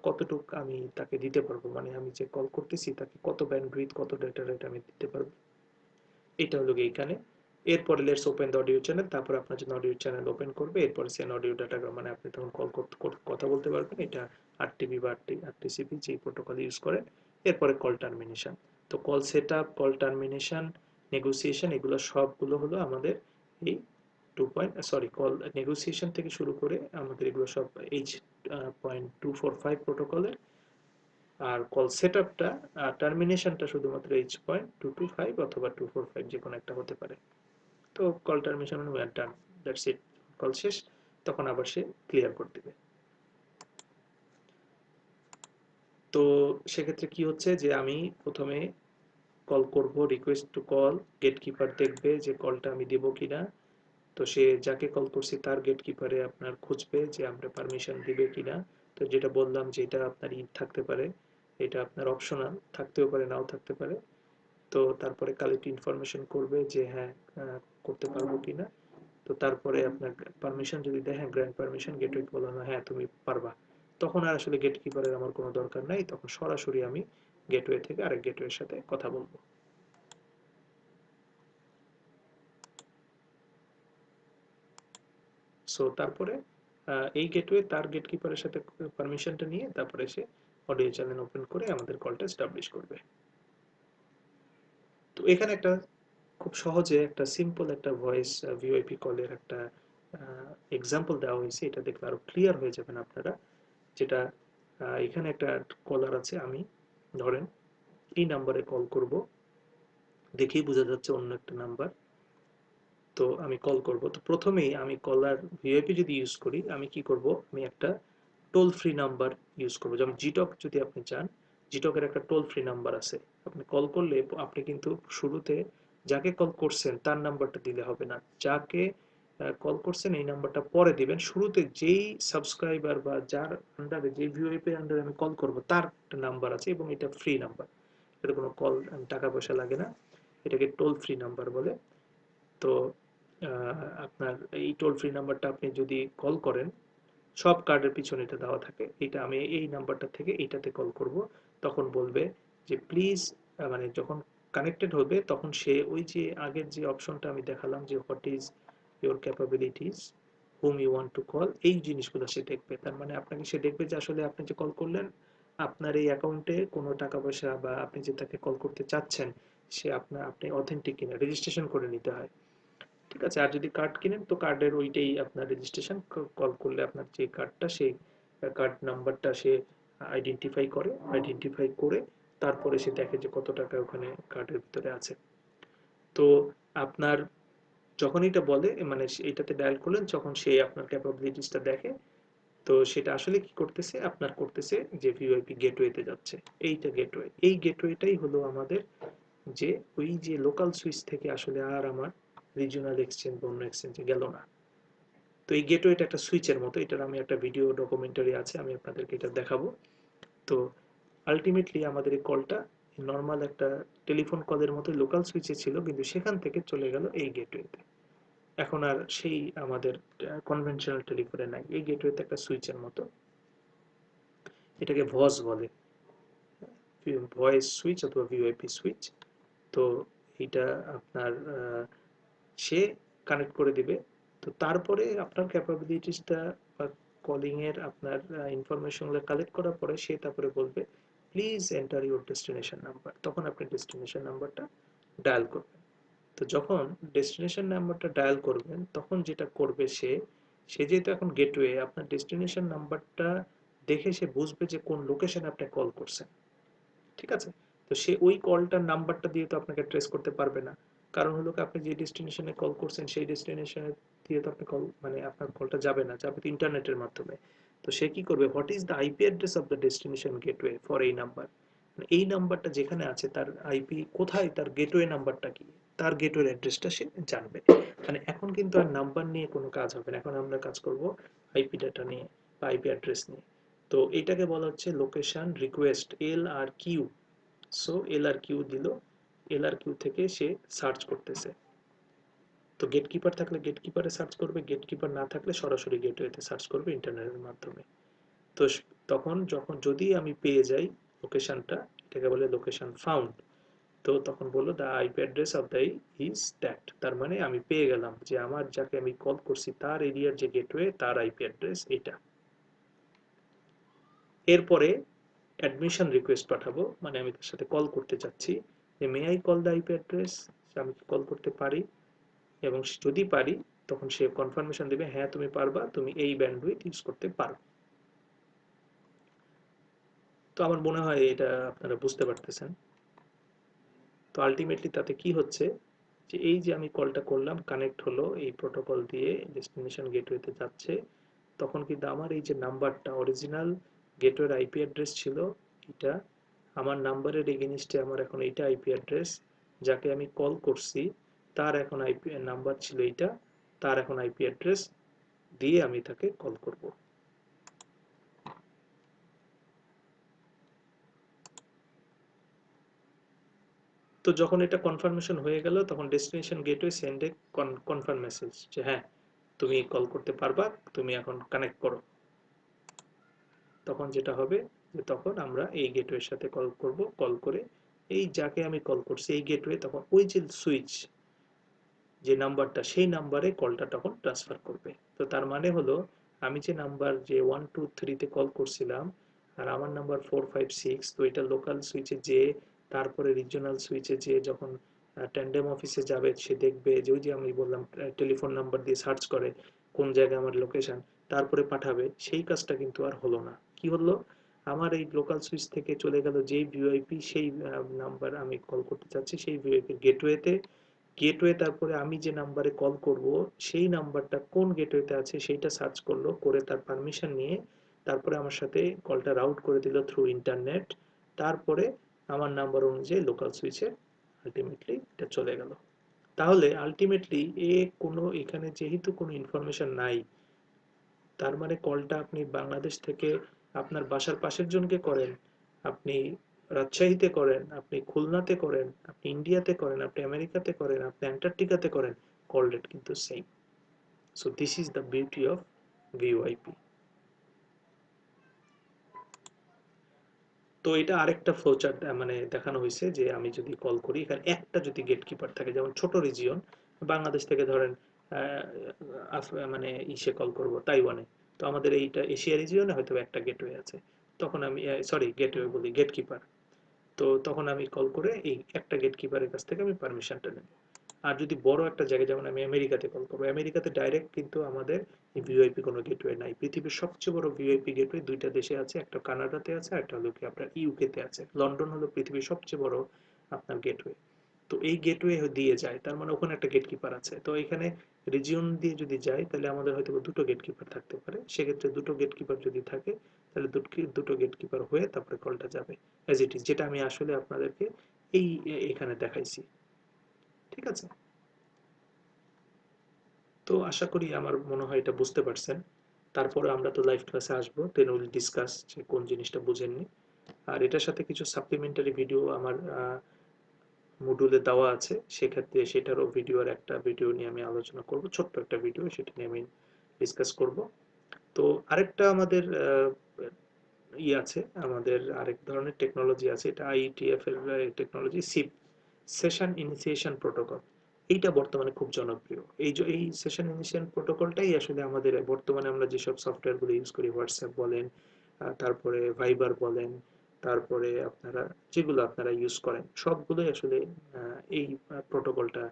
কতটুক আমি তাকে দিতে পারবো, মানে আমি যে কল করতেছি তাকে কত ব্যান্ডউইথ কত ডেটা রেট আমি দিতে পারবো। এটা হলো এইখানে। এরপরে let's open the audio channel, তারপর আপনার জন্য অডিও চ্যানেল ওপেন করবে। এরপরে সেন অডিও ডাটাগ্রাম, মানে আপনি তখন কল করতে কথা বলতে পারবেন। এটা আরটিবি বা আরটিসিপি যে প্রোটোকল ইউজ করে। এরপরে কল টার্মিনেশন। তো call set up, call termination, negotiation, এগুলো সবগুলো হলো আমাদের এই কল নেগোসিয়েশন থেকে শুরু করে আমাদের এগুলো সব H.245 প্রোটোকলের। আর কল সেটআপটা, টার্মিনেশনটা শুধুমাত্র H.225 অথবা 245 যে কোনো একটা হতে পারে। তো কল টার্মিনেশন মানে were done, that's it, call শেষ। তখন আবার সে ক্লিয়ার করে দিবে। তো সেক্ষেত্রে কি হচ্ছে যে আমি প্রথমে কল করব, রিকোয়েস্ট টু কল। গেটকিপার দেখবে যে কলটা আমি দেব কিনা। তো সে যাকে কল করছি তার গেটকিপারে আপনার খুঁজবে যে আমরা পারমিশন দিবে কিনা। তো যেটা বললাম যে এটা আপনার থাকতে পারে, এটা আপনার অপশনাল থাকতেও পারে, নাও থাকতে পারে। তো তারপরে কালেক্ট ইনফরমেশন করবে যে হ্যাঁ করতে পারবো কিনা। তো তারপরে আপনার পারমিশন যদি দেয়, হ্যাঁ গ্র্যান্ড পারমিশন, গেটওয়ে বলা হয় হ্যাঁ তুমি পারবা, তখন আর আসলে গেটকিপারের আমার কোনো দরকার নাই, তখন সরাসরি আমি গেটওয়ে থেকে আরেক গেটওয়ের সাথে কথা বলবো। সো তারপরে এই গেটওয়ে তার গেটকিপারের সাথে পারমিশনটা নিয়ে তারপরে সে অডিও চ্যানেল ওপেন করে আমাদের কলটা এস্টাবলিশ করবে। তো এখানে একটা খুব সহজে একটা সিম্পল একটা ভয়েস ভিওআইপি কলের একটা এক্সাম্পল দেওয়া হয়েছে, এটা দেখলে আরো ক্লিয়ার হয়ে যাবেন আপনারা। যেটা এখানে একটা কলার আছে, আমি ধরেন এই নাম্বারে কল করব, দেখেই বোঝা যাচ্ছে অন্য একটা নাম্বার। তো আমি কল করব, তো প্রথমেই আমি কলার ভিওআইপি যদি ইউজ করি, আমি কি করব, আমি একটা টোল ফ্রি নাম্বার ইউজ করবো। যেমন জিটক যদি আপনি চান, জিটকের একটা টোল ফ্রি নাম্বার আছে, আপনি কল করলে আপনি কিন্তু শুরুতে যাকে কল করছেন তার নাম্বারটা দিলে হবে না, যাকে কল করছেন এই নাম্বারটা পরে দিবেন। শুরুতে যেই সাবস্ক্রাইবার বা যার আন্ডারে, যে ভিওআইপি আন্ডারে আমি কল করব তার একটা নাম্বার আছে, এবং এটা ফ্রি নাম্বার, এটা কোনো কল টাকা পয়সা লাগে না, এটাকে টোল ফ্রি নাম্বার বলে। তো আপনার এই টোল ফ্রি নাম্বারটা আপনি যদি কল করেন, সব কার্ডের পিছনে এটা দেওয়া থাকে, এটা আমি এই নাম্বারটা থেকে এইটাতে কল করব, তখন বলবে যে প্লিজ, মানে যখন কানেক্টেড হবে তখন সে ওই যে আগের যে অপশনটা আমি দেখালাম যে what is your capabilities, hmm you want to call, এই জিনিসগুলো সে দেখবে। তার মানে আপনাকে সে দেখবে যে আসলে আপনি যে কল করলেন, আপনার এই অ্যাকাউন্টে কোনো টাকা পয়সা বা আপনি যে তাকে কল করতে চাচ্ছেন সে আপনি অথেন্টিক কিনা রেজিস্ট্রেশন করে নিতে হয়। ঠিক আছে, আর যদি কার্ড কিনেন তো কার্ডের ওইটাই আপনার রেজিস্ট্রেশন, কল করলে আপনার যে কার্ডটা, সেই কার্ড নাম্বারটা সে আইডেন্টিফাই করে তারপরে সে দেখে যে কত টাকা ওখানে কার্ডের ভিতরে আছে। তো আপনার যখন এটা বলে, মানে এটাতে ডায়াল করলেন, যখন সে আপনার ক্যাপাবিলিটিসটা দেখে, তো সেটা আসলে কি করতেছে, আপনার করতেছে যে ভিওআইপি গেটওয়েতে যাচ্ছে, এইটা গেটওয়ে, এই গেটওয়েটাই হলো আমাদের যে ওই যে লোকাল সুইচ থেকে আসলে আর আমার রিজিওনাল এক্সচেঞ্জ বা অন্য এক্সচেঞ্জে গেল না। তো এই গেটওয়েটা একটা সুইচের মতো, এটার আমি একটা ভিডিও ডকুমেন্টারি আছে, আমি আপনাদেরকে এটা দেখাবো। তো আলটিমেটলি আমাদের এই কলটা নর্মাল একটা টেলিফোন কলের মতো লোকাল সুইচে ছিল, কিন্তু সেখান থেকে চলে গেল এই গেটওয়েতে। এখন আর সেই আমাদের কনভেনশনাল টেলিফোনে নাই, এই গেটওয়েতে একটা সুইচের মতো, এটাকে ভস বলে, ভয়েস সুইচ অথবা ভিওআইপি সুইচ। তো এটা আপনার সে কানেক্ট করে দিবে। তো তারপরে আপনার ক্যাপাবিলিটিসটা বা কলিং এর আপনার ইনফরমেশনগুলো কালেক্ট করার পরে সে তারপরে বলবে please enter your destination number, তখন আপনি ডেস্টিনেশন নাম্বারটা ডায়াল করবেন। তো যখন ডেস্টিনেশন নাম্বারটা ডায়াল করবেন, তখন যেটা করবে সে, সে যেহেতু এখন গেটওয়ে, আপনার ডেস্টিনেশন নাম্বারটা দেখে সে বুঝবে যে কোন লোকেশনে আপনি কল করছেন। ঠিক আছে, তো সে ওই কলটার নাম্বারটা দিয়ে তো আপনাকে ট্রেস করতে পারবে না, কারণ হলো কি আপনি যে ডেস্টিনেশনে কল করছেন সেই ডেস্টিনেশনে দিয়ে তো আপনি কল, মানে আপনার কলটা যাবে না, যাবে তো ইন্টারনেটের মাধ্যমে। তো সে কি করবে, what is the IP address of the destination gateway for এই নাম্বার, এই নাম্বারটা যেখানে আছে তার আইপি কোথায়, তার গেটওয়ে নাম্বারটা কি, তার গেটওয়ের অ্যাড্রেসটা সে জানবে। মানে এখন কিন্তু আর নাম্বার নিয়ে কোনো কাজ হবে না, এখন আমরা কাজ করব আইপি ডাটা নিয়ে বা আইপি অ্যাড্রেস নিয়ে। তো এটাকে বলা হচ্ছে লোকেশন রিকোয়েস্ট, এল আর কিউ। সো এল আর কিউ দিল, এল আর কিউ থেকে সে সার্চ করতেছে। তো গেটকিপার থাকলে গেটকিপারে সার্চ করবে, গেটকিপার না থাকলে সরাসরি গেটওয়েতে সার্চ করবে ইন্টারনেটের মাধ্যমে। তো তখন যখন যদি আমি পেয়ে যাই লোকেশনটা, এটাকে বলে লোকেশন ফাউন্ড। তো তখন বললো the IP address of the is that, তার মানে আমি পেয়ে গেলাম যে আমার যাকে আমি কল করছি তার এরিয়ার যে গেটওয়ে তার আইপি অ্যাড্রেস এটা। এরপরে অ্যাডমিশন রিকোয়েস্ট পাঠাবো, মানে আমি তার সাথে কল করতে চাচ্ছি, যে may I call the IP address, আমি কল করতে পারি, এবং যদি পারি তখন সে কনফার্মেশন দেবে হ্যাঁ তুমি পারবা, তুমি এই ব্যান্ডউইথ ইউজ করতে পারো। তো আমার মনে হয় এটা আপনারা বুঝতে পারতেছেন। তো আলটিমেটলি তাতে কি হচ্ছে, যে এই যে আমি কলটা করলাম, কানেক্ট হলো এই প্রোটোকল দিয়ে ডেস্টিনেশন গেটওয়েতে যাচ্ছে, তখন কিন্তু আমার এই যে নাম্বারটা অরিজিনাল গেটওয়ের আইপি অ্যাড্রেস ছিল এটা, আমার নাম্বারের এগেনিস্টে আমার এখন এইটা আইপি অ্যাড্রেস, যাকে আমি কল করছি তার এখন আইপি নাম্বার ছিল এইটা, তার এখন আইপি অ্যাড্রেস দিয়ে আমি তাকে কল করব। তো যখন এটা কনফার্মেশন হয়ে গেল তখন ডেস্টিনেশন গেটওয়ে সেন্ড এ কনফার্ম মেসেজ যে হ্যাঁ তুমি কল করতে পারবা, তুমি এখন কানেক্ট করো। তখন যেটা হবে যে তখন আমরা এই গেটওয়ের সাথে কল করব, কল করে এই যাকে আমি কল করছি এই গেটওয়ে তখন ওই যে সুইচ যে নাম্বারটা সেই নাম্বারে কলটা তখন ট্রান্সফার করবে। তো তার মানে হলো আমি যে নাম্বার যে 123 তে কল করছিলাম আর আমার নাম্বার 456, তো এটা লোকাল সুইচে যে তারপরে রিজিওনাল সুইচে যে যখন ট্যান্ডেম অফিসে যাবে সে দেখবে যে ওই যে আমি বললাম টেলিফোন নাম্বার দিয়ে সার্চ করে কোন জায়গায় আমার লোকেশন, তারপরে পাঠাবে, সেই কাজটা কিন্তু আর হলো না। কি হলো, আমার এই লোকাল সুইচ থেকে চলে গেল যেই ভিওআইপি সেই নাম্বার আমি কল করতে চাচ্ছি সেই ভিওআইপি গেটওয়েতে, গেটওয়ে তারপরে আমি যে নাম্বারে কল করব সেই নাম্বারটা কোন গেটওয়েতে আছে সেইটা সার্চ করলো, করে তার পারমিশন নিয়ে তারপরে আমার সাথে কলটা রাউট করে দিল থ্রু ইন্টারনেট, তারপরে আমার নাম্বার অনুযায়ী লোকাল সুইচে আলটিমেটলি এটা চলে গেল। তাহলে আলটিমেটলি কোনো এখানে যেহেতু কোনো ইনফরমেশন নাই, তার মানে কলটা আপনি বাংলাদেশ থেকে আপনার বাসার পাশের জনকে করেন, আপনি রাজশাহীতে করেন, আপনি খুলনাতে করেন, আপনি ইন্ডিয়াতে করেন, আপনি আমেরিকাতে করেন, আপনি অ্যান্টার্কটিকাতে করেন, কল রেট কিন্তু same. So this is the beauty of VoIP. তো এটা আরেকটা ফ্লোচার্ট মানে দেখানো হয়েছে যে আমি যদি কল করি এখানে একটা যদি গেটকিপার থাকে, যেমন ছোট রিজিয়ন বাংলাদেশ থেকে ধরেন মানে ইসে কল করব তাইওয়ানে, তো আমাদের এইটা এশিয়া রিজিয়নে হয়তো একটা গেটওয়ে আছে, তখন আমি সরি গেটওয়ে বলি গেটকিপার, তো তখন আমি কল করে এই একটা গেটকিপারের কাছ থেকে আমি পারমিশনটা নেব। আর যদি বড় একটা জায়গায় যেমন আমি আমেরিকাতে কল করবো, আমেরিকাতে ডাইরেক্ট কিন্তু আমাদের এই ভিওআইপি কোনো গেটওয়ে নাই। পৃথিবীর সবচেয়ে বড় ভিওআইপি গেটওয়ে দুইটা দেশে আছে, একটা কানাডাতে আছে আর একটা হলো কি আপনার ইউকেতে আছে। লন্ডন হলো পৃথিবীর সবচেয়ে বড় আপনার গেটওয়ে। তো এই গেটওয়ে দিয়ে যায়, তার মানে ওখানে একটা গেটকিপার আছে। তো এখানে রিজিয়ন দিয়ে যদি যাই তাহলে আমাদের হয়তো দুটো গেটকিপার থাকতে পারে, সেক্ষেত্রে দুটো গেটকিপার যদি থাকে তাহলে দুটো গেটকিপার হয়ে তারপরে কলটা যাবে অ্যাজ ইট ইজ, যেটা আমি আসলে আপনাদেরকে এই এখানে দেখাইছি। ঠিক আছে, তো আশা করি আমার মনে হয় এটা বুঝতে পারছেন। তারপরে আমরা তো লাইভ ক্লাসে আসবো, দেন উইল ডিসকাস যে কোন জিনিসটা বুঝেননি। আর এটার সাথে কিছু সাপ্লিমেন্টারি ভিডিও আমার মডুলে দেওয়া আছে, সেক্ষেত্রে সেটারও ভিডিওর একটা ভিডিও নিয়ে আমি আলোচনা করব, ছোট্ট একটা ভিডিও, সেটা নিয়ে আমি ডিসকাস করব। তো আরেকটা আমাদের আছে, আমাদের আরেক ধরনের টেকনোলজি আছে, এটা আইইটিএফ এর technology, sheep, session initiation protocol. এইটা বর্তমানে খুব জনপ্রিয়। এই সেশন ইনিশিয়েশন প্রোটোকলটাই আসলে আমাদের বর্তমানে আমরা যেসব সফটওয়্যারগুলো ইউজ করি, হোয়াটসঅ্যাপ বলেন, তারপরে ভাইবার বলেন, তারপরে আপনারা যেগুলো আপনারা ইউজ করেন সবগুলোই আসলে এই প্রোটোকলটা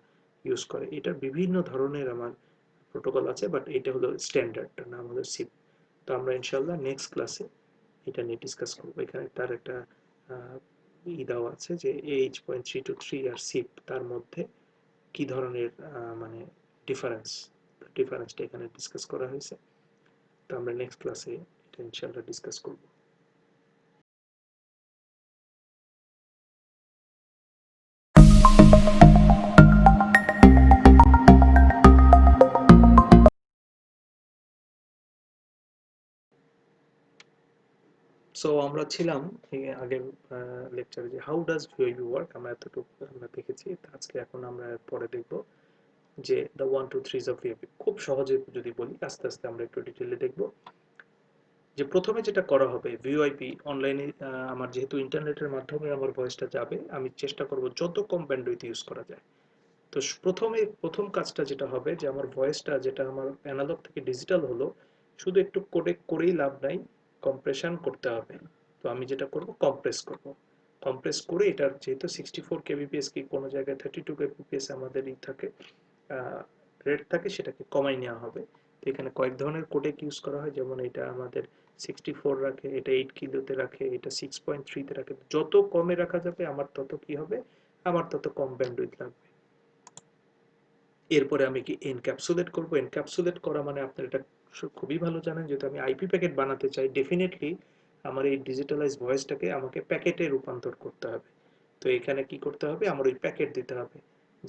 ইউজ করে। এটার বিভিন্ন ধরনের আমার প্রোটোকল আছে, বাট এটা হলো স্ট্যান্ডার্ডটার নাম হলো সিপ। তো আমরা ইনশাল্লাহ নেক্সট ক্লাসে এটা নিয়ে ডিসকাস করবো। এখানে তার একটা দেওয়া আছে যে AH.323 আর সিপ তার মধ্যে কি ধরনের মানে ডিফারেন্সটা এখানে ডিসকাস করা হয়েছে। তো আমরা নেক্সট ক্লাসে এটা ইনশাল্লাহ ডিসকাস করব। সো আমরা ছিলাম এই আগের লেকচারে যে হাউ ডাজ ভিওআইপি ওয়ার্ক, আমরা এতটুকু আমরা দেখেছি। আজকে এখন আমরা পরে দেখব যে দ্য 1 2 3 অফ ভিওআইপি। খুব সহজে যদি বলি, আস্তে আস্তে আমরা একটু ডিটেলে দেখব। যে প্রথমে যেটা করা হবে, ভিওআইপি অনলাইনে আমার যেহেতু ইন্টারনেটের মাধ্যমে আমার ভয়েসটা যাবে, আমি চেষ্টা করব যত কম ব্যান্ডউইথ ইউজ করা যায়। তো প্রথম কাজটা যেটা হবে যে আমার ভয়েসটা যেটা আমার অ্যানালগ থেকে ডিজিটাল হলো, শুধু একটু কোডেক করেই লাভ নাই, কম্প্রেশন করতে হবে। তো আমি যেটা করব কম্প্রেস করব, কম্প্রেস করে এটার যেহেতু 64 কেবিপিএস কি কোনো জায়গায় 32 কেবিপিএস আমাদের থাকে রেট থাকে, সেটাকে কমাই নেওয়া হবে। তো এখানে কয়েক ধরনের কোডেক ইউজ করা হয়, যেমন এটা আমাদের 64 রাখে, এটা 8 কিলোতে রাখে, এটা 6.3 তে রাখে। যত কমে রাখা যাবে আমার তত কি হবে, আমার তত কম ব্যান্ডউইথ লাগবে। এরপরে আমি কি এনক্যাপসুলেট করব। এনক্যাপসুলেট করা মানে আপনারা এটা খুবই ভালো জানেন, যেহেতু আমি আইপি প্যাকেট বানাতে চাই, ডেফিনেটলি আমার এই ডিজিটালাইজ ভয়েসটাকে আমাকে প্যাকেটে রূপান্তর করতে হবে। তো এখানে কি করতে হবে, আমার ওই প্যাকেট দিতে হবে।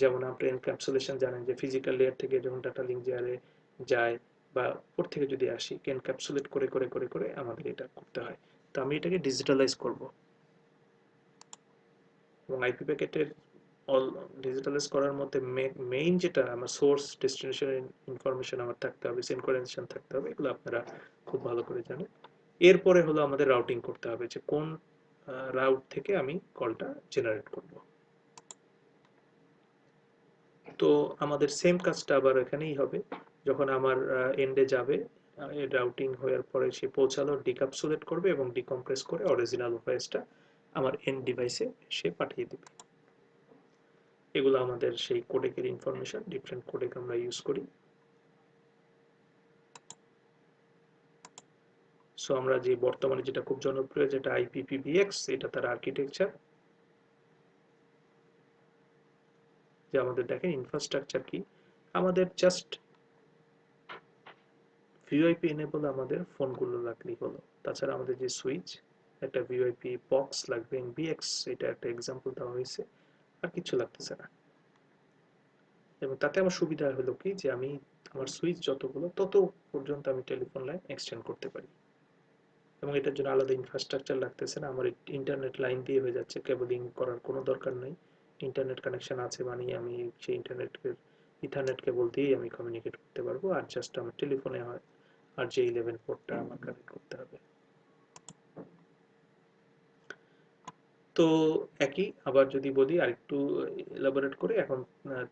যেমন আপনি এনক্যাপসুলেশন জানেন যে ফিজিক্যাল লেয়ার থেকে যখন ডাটা লিঙ্ক লেয়ারে যায় বা উপর থেকে যদি আসি, এনক্যাপসুলেট করে করে করে করে আমাদের এটা করতে হয়। তো আমি এটাকে ডিজিটালাইজ করব এবং আইপি প্যাকেটের অল ডিজিটালাইজ করার মধ্যে মেইন যেটা আমার সোর্স ডেস্টিনেশন ইনফরমেশন আমার থাকতে হবে, সিনক্রোনাইজেশন থাকতে হবে, এগুলো আপনারা খুব ভালো করে জানেন। এরপরে হলো আমাদের রাউটিং করতে হবে যে কোন রাউট থেকে আমি কলটা জেনারেট করব। তো আমাদের সেম কাজটা আবার এখানেই হবে, যখন আমার এন্ডে যাবে রাউটিং হওয়ার পরে সে পৌঁছালো, ডিক্যাপসুলেট করবে এবং ডিকম্প্রেস করে অরিজিনাল ভয়েসটা আমার এন্ড ডিভাইসে সে পাঠিয়ে দিবে। এগুলো আমাদের সেই কোডেকের ইনফরমেশন, ডিফারেন্ট কোডেক আমরা ইউজ করি। সো আমরা যে বর্তমানে যেটা খুব জনপ্রিয় যেটা IPPBX, এটা তার আর্কিটেকচার। যে আমাদের দেখেন ইনফ্রাস্ট্রাকচার কি, আমাদের জাস্ট ভিওআইপি এনেবল আমাদের ফোনগুলো লাগলেই হলো। তাছাড়া আমাদের যে সুইচ, একটা ভিওআইপি বক্স লাগবে, বিএক্স, এটা একটা এক্সাম্পল দেওয়া হয়েছে, আর কিছু লাগতেছে না। এবং তাতে আমার সুবিধা হলো কি যে আমি আমার সুইচ যতগুলো তত পর্যন্ত আমি টেলিফোন লাইন এক্সটেন্ড করতে পারি, এবং এটার জন্য আলাদা ইনফ্রাস্ট্রাকচার লাগতেছে না, আমার ইন্টারনেট লাইন দিয়ে হয়ে যাচ্ছে, কেবলিং করার কোনো দরকার নেই। ইন্টারনেট কানেকশন আছে মানে আমি সেই ইন্টারনেটকে ইথারনেট কেবল দিয়েই আমি কমিউনিকেট করতে পারবো, আর জাস্ট আমার টেলিফোনে হয় আর যে 11 পোর্টটা আমার কানেক্ট করতে হবে। তো একই আবার যদি বলি আরেকটু এলাবোরেট করে এখন,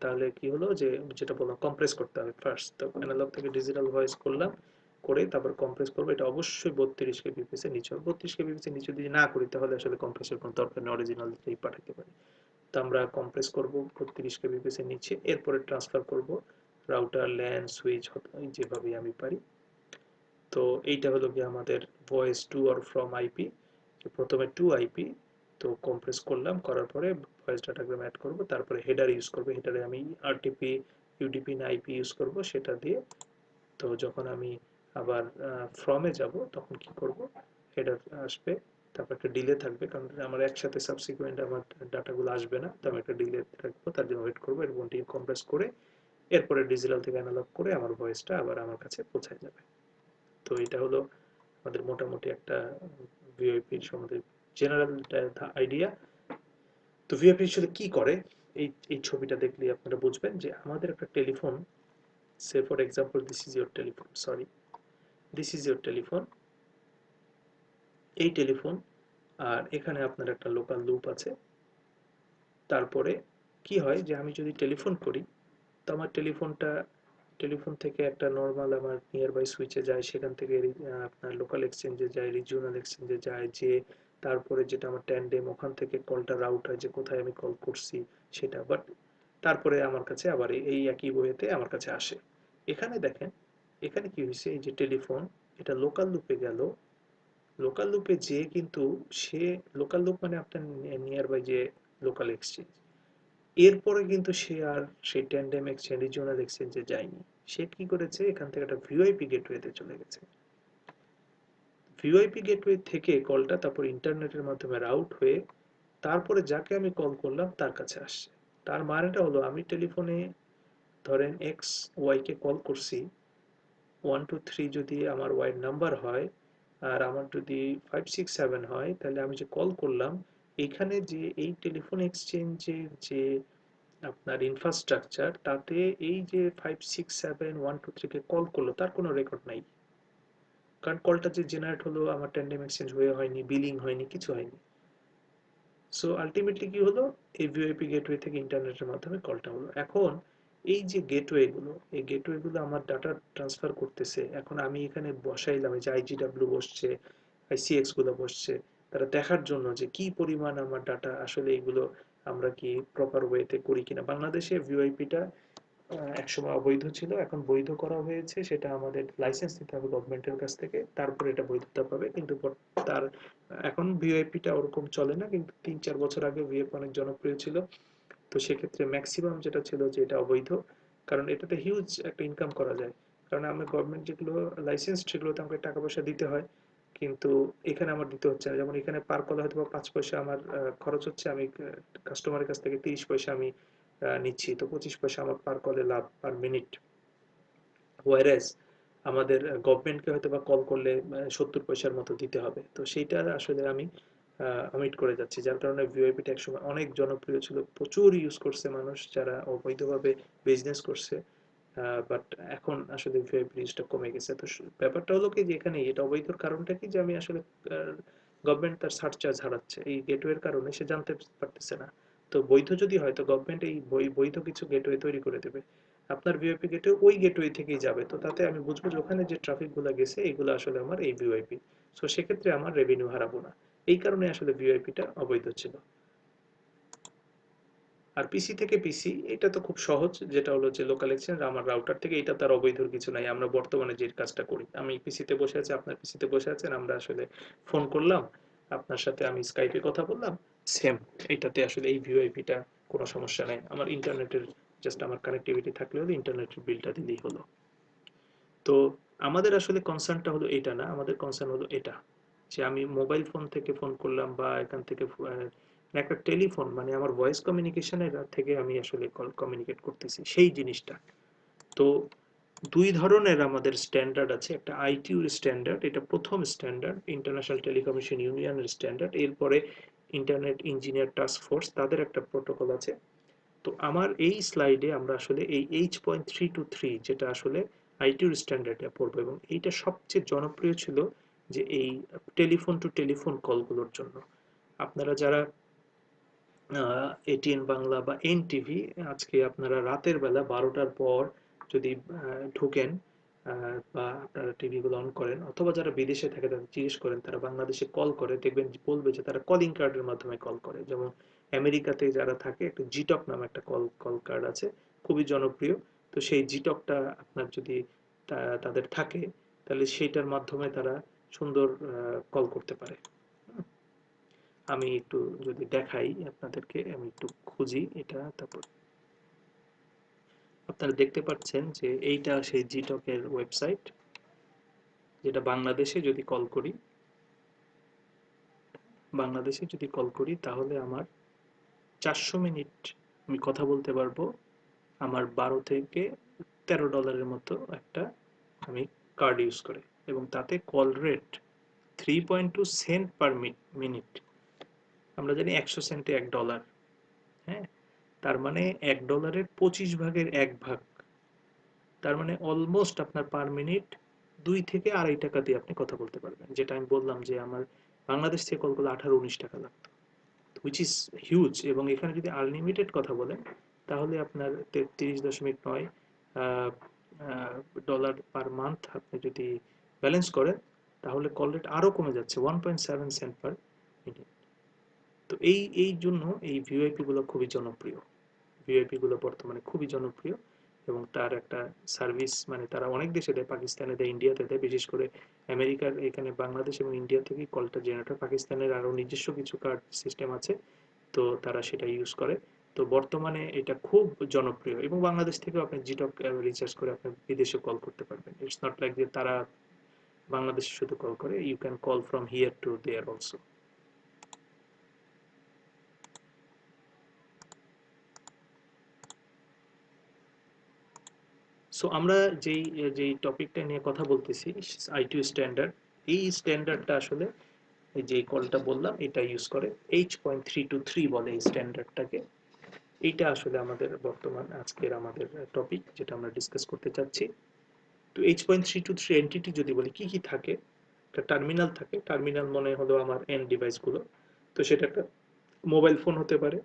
তাহলে কি হলো যে যেটা বললাম কম্প্রেস করতে হবে ফার্স্ট। তো অ্যানালগ থেকে ডিজিটাল ভয়েস করলাম, করে তারপর কম্প্রেস করবো, এটা অবশ্যই 32 kbps এর নিচে, 32 kbps এর নিচে যদি না করি তাহলে আসলে কম্প্রেসের কোনো দরকার নেই, অরিজিনালটাই পাঠাতে পারি। তো আমরা কম্প্রেস করব 32 kbps এর নিচে, এরপরে ট্রান্সফার করব রাউটার, ল্যান, সুইচ, যেভাবেই আমি পারি। তো এইটা হলো গিয়ে আমাদের voice to or from IP. প্রথমে টু আইপি, তো কম্প্রেস করলাম, করার পরে ভয়েস ডাটাগ্রাম অ্যাড করব, তারপরে হেডার ইউজ করব, হেডারে আমি আরটিপি, ইউডিপি না আইপি ইউজ করব সেটা দিয়ে। তো যখন আমি আবার ফ্রমে যাব তখন কি করব, হেডার আসবে, তারপর একটা ডিলে থাকবে, কারণ আমার একসাথে সাবসিকুয়েন্ট আমার ডাটাগুলো আসবে না, তো আমি একটা ডিলে রাখবো, তার জন্য ওয়েট করবো, এবং কম্প্রেস করে এরপরে ডিজিটাল থেকে অ্যানালগ করে আমার ভয়েসটা আবার আমার কাছে পৌঁছায় যাবে। তো এটা হলো আমাদের মোটামুটি একটা ভিওআইপির সম্বন্ধে জেনারেল আইডিয়া। তো ভিওআইপি আসলে কি করে, এই এই ছবিটা দেখলে আপনারা বুঝবেন যে আমাদের একটা telephone, say for example this is your telephone, sorry, this is your telephone, এই টেলিফোন, আর এখানে আপনার একটা লোকাল লুপ আছে। তারপরে কি হয় যে আমি যদি টেলিফোন করি, তো আমার টেলিফোন থেকে একটা নর্মাল আমার নিয়ার বাই সুইচে যায়, সেখান থেকে আপনার লোকাল এক্সচেঞ্জে যায়, রিজিওনাল এক্সচেঞ্জে যায়, যে তারপরে যেটা আমার ট্যান্ডেম, ওখান থেকে কলটা রাউট হয় যে কোথায় আমি কল করছি সেটা, বাট তারপরে আমার কাছে আবার এই একই ওয়েতে আমার কাছে আসে। এখানে দেখেন, এখানে কি হয়েছে, এই যে টেলিফোন, এটা লোকাল লুপে গেল, লোকাল লুপে যে কিন্তু সে, লোকাল লুপ মানে আপনার নিয়ার বাই যে লোকাল এক্সচেঞ্জ, এরপরে কিন্তু সে আর সেই ট্যান্ডেম এক্সচেঞ্জ, রিজিওনাল এক্সচেঞ্জে যায়নি। সে কি করেছে, এখান থেকে একটা ভিওআইপি গেটওয়েতে চলে গেছে। ভিওআইপি গেটওয়ে থেকে কলটা তারপর ইন্টারনেটের মাধ্যমে রাউট হয়ে তারপরে যাকে আমি কল করলাম তার কাছে আসছে। তার মানেটা হলো আমি টেলিফোনে ধরেন এক্স ওয়াই কে কল করছি, 1 2 3 যদি আমার ওয়াইড নাম্বার হয়, আর আমার যদি 5 6 7 হয়, তাহলে আমি যে কল করলাম, এখানে যে এই টেলিফোন এক্সচেঞ্জের যে আপনার ইনফ্রাস্ট্রাকচার, তাতে এই যে 5 6 7 1 2 3 কে কল করলো তার কোনো রেকর্ড নাই, কারণ কলটা যে জেনারেট হলো আমার ট্যান্ডেম এক্সচেঞ্জ হয়ে হয়নি, বিলিং হয়নি, কিছু হয়নি। সো আলটিমেটলি কি হলো, এই ভিওআইপি গেটওয়ে থেকে ইন্টারনেটের মাধ্যমে কলটা হলো। এখন এই যে গেটওয়েগুলো, এই গেটওয়েগুলো আমার ডাটা ট্রান্সফার করতেছে, এখন আমি এখানে বসাইলাম, এই যে আইজিডাব্লিউ বসছে, আইসিএক্স গুলো বসছে, তারা দেখার জন্য যে কি পরিমাণ আমার ডাটা আসলে এগুলো আমরা কি প্রপার ওয়েতে করি কিনা। বাংলাদেশে ভিওআইপিটা একসময় অবৈধ ছিল, এখন বৈধ করা হয়েছে, সেটা আমাদের লাইসেন্স নিতে হবে গভর্নমেন্টের কাছ থেকে, তারপরে এটা বৈধতা পাবে। কিন্তু তার এখন ভিওআইপিটা ওরকম চলে না, কিন্তু 3 4 বছর আগে ভিওআইপি অনেক জনপ্রিয় ছিল। তো সেক্ষেত্রে ম্যাক্সিমাম যেটা ছিল যে এটা অবৈধ, কারণ এটাতে হিউজ একটা ইনকাম করা যায়, কারণ আমরা গভর্নমেন্ট যেগুলো লাইসেন্স সেগুলোতে আমাকে টাকা পয়সা দিতে হয়, কিন্তু এখানে আমার দিতে হচ্ছে না। যেমন এখানে পার কলে হয়তো 5 পয়সা আমার খরচ হচ্ছে, আমি কাস্টমারের কাছ থেকে 30 পয়সা আমি নিচ্ছি, তো 25 পয়সা আমার পার কলে লাভ পার মিনিট। ওয়ারেস আমাদের গভর্নমেন্টকে হয়তো বা কল করলে 70 পয়সার মতো দিতে হবে, তো সেইটা আসলে আমি অমিট করে যাচ্ছি, যার কারণে ভিওআইপিটা একসময় অনেক জনপ্রিয় ছিল, প্রচুর ইউজ করছে মানুষ যারা অবৈধভাবে বিজনেস করছে। বাট এখন আসলে ভিওআইপি রিচটা কমে গেছে। তো ব্যাপারটা হলো কি যে এখানে এটা অবৈধর কারণটা কি, যে আমি আসলে গভর্নমেন্ট তার সারচার্জ হারাচ্ছে এই গেটওয়ের কারণে, সে জানতে পারতেছে না। তো বৈধ যদি হয় তো গভর্নমেন্ট এই বৈধ কিছু গেটওয়ে তৈরি করে দেবে, আপনার ভিওআইপি গেটওয়ে ওই গেটওয়ে থেকেই যাবে। তো তাতে আমি বুঝবো যে ওখানে যে ট্রাফিক গুলো গেছে এগুলো আসলে আমার এই ভিওআইপি। সো সেক্ষেত্রে আমার রেভিনিউ হারাবো না। এই কারণে আসলে ভিওআইপিটা অবৈধ ছিল। আর পিসি থেকে পিসি এটা তো খুব সহজ, যেটা হলো যে লোকাল এক্সচেঞ্জ আমার রাউটার থেকে, এটা তার অবৈধর কিছু নাই। আমরা বর্তমানে যে কাজটা করি, আমি পিসিতে বসে আছি, আপনার পিসিতে বসে আছেন, আমরা আসলে ফোন করলাম, আপনার সাথে আমি স্কাইপে কথা বললাম, সেম। এটাতে আসলে এই ভিওআইপিটা কোনো সমস্যা নাই। আমার ইন্টারনেটের জাস্ট আমার কানেক্টিভিটি থাকলে হলো, ইন্টারনেটের বিলটা দিলেই হলো। তো আমাদের আসলে কনসার্নটা হলো এটা না, আমাদের কনসার্ন হলো এটা, যে আমি মোবাইল ফোন থেকে ফোন করলাম বা এখান থেকে একটা টেলিফোন, মানে আমার ভয়েস কমিউনিকেশনের থেকে আমি আসলে কমিউনিকেট করতেছি সেই জিনিসটা। তো দুই ধরনের আমাদের স্ট্যান্ডার্ড আছে, একটা আইটিইউ স্ট্যান্ডার্ড, এটা প্রথম স্ট্যান্ডার্ড, ইন্টারন্যাশনাল টেলিকমিউনিকেশন ইউনিয়নের স্ট্যান্ডার্ড। এরপরে ইন্টারনেট ইঞ্জিনিয়ার টাস্ক ফোর্স, তাদের একটা প্রোটোকল আছে। তো আমার এই স্লাইডে আমরা আসলে এই H.323 যেটা আসলে আইটির স্ট্যান্ডার্ডে পড়বো, এবং এইটা সবচেয়ে জনপ্রিয় ছিল যে এই টেলিফোন টু টেলিফোন কলগুলোর জন্য। আপনারা যারা এটিএন বাংলা বা এনটিভি, আজকে আপনারা রাতের বেলা 12টার পর যদি ঢুকেন, বা আপনারা টিভিগুলো অন করেন, অথবা যারা বিদেশে থাকে তাদের জিজ্ঞেস করেন, তারা বাংলাদেশে কল করে দেখবেন, বলবে যে তারা কলিং কার্ডের মাধ্যমে কল করে। যেমন আমেরিকাতে যারা থাকে একটা জিটক নামে একটা কল কল কার্ড আছে, খুবই জনপ্রিয়। তো সেই জিটকটা আপনার যদি তাদের থাকে, তাহলে সেইটার মাধ্যমে তারা সুন্দর কল করতে পারে। আমি একটু যদি দেখাই আপনাদেরকে, আমি একটু খুঁজি এটা, তারপর আপনারা দেখতে পাচ্ছেন যে এইটা সেই জিটকের ওয়েবসাইট, যেটা বাংলাদেশে যদি কল করি, বাংলাদেশে যদি কল করি তাহলে আমার 400 মিনিট আমি কথা বলতে পারবো। আমার 12 থেকে 13 ডলারের মতো একটা আমি কার্ড ইউজ করে, এবং তাতে call rate 3.2 Saint per minute. আমরা জানি 100 সেন্টে $1। হ্যাঁ, তার মানে $1 25 ভাগের 1 ভাগ, তার মানে অলমোস্ট আপনার পার মিনিট 2 থেকে 2.5 টাকা দিয়ে আপনি কথা বলতে পারবেন। যেটা আমি বললাম যে আমার বাংলাদেশ থেকে কল করলে 18-19 টাকা লাগতো, হুইচ ইজ হিউজ। এবং এখানে যদি আনলিমিটেড কথা বলেন তাহলে আপনার 33.9 ডলার পার মান্থ আপনি যদি ব্যালেন্স করেন, তাহলে কল রেট আরও কমে যাচ্ছে 1.7 সেন্ট পার মিনিট। তো এই জন্য এই ভিওআইপি গুলো খুবই জনপ্রিয়, ভিওআইপি গুলো বর্তমানে খুবই জনপ্রিয়। এবং তার একটা সার্ভিস, মানে তারা অনেক দেশে দেয়, পাকিস্তানে দেয়, ইন্ডিয়াতে দেয়, বিশেষ করে আমেরিকার এখানে বাংলাদেশ এবং ইন্ডিয়া থেকে কলটা জেনারেট হয়। পাকিস্তানের আরও নিজস্ব কিছু কার্ড সিস্টেম আছে, তো তারা সেটা ইউজ করে। তো বর্তমানে এটা খুব জনপ্রিয়, এবং বাংলাদেশ থেকেও আপনি জিটক রিচার্জ করে আপনি বিদেশে কল করতে পারবেন। ইটস নট লাইক যে তারা বাংলাদেশে শুধু কল করে, you can call from here to there also. So আমরা যেই যেই টপিকটা নিয়ে কথা বলতেছি, আইটিইউ স্ট্যান্ডার্ড, এই স্ট্যান্ডার্ডটা আসলে এই যে কলটা বললাম এটা ইউজ করে। H.323 বলে এই স্ট্যান্ডার্ডটাকে। এইটা আসলে আমাদের বর্তমান আজকের আমাদের টপিক, যেটা আমরা ডিসকাস করতে চাচ্ছি। তো H.323 এন্টিটি যদি বলি কি কি থাকে, একটা টার্মিনাল থাকে। টার্মিনাল মনে হলো আমার এন্ড ডিভাইসগুলো। তো সেটা একটা মোবাইল ফোন হতে পারে,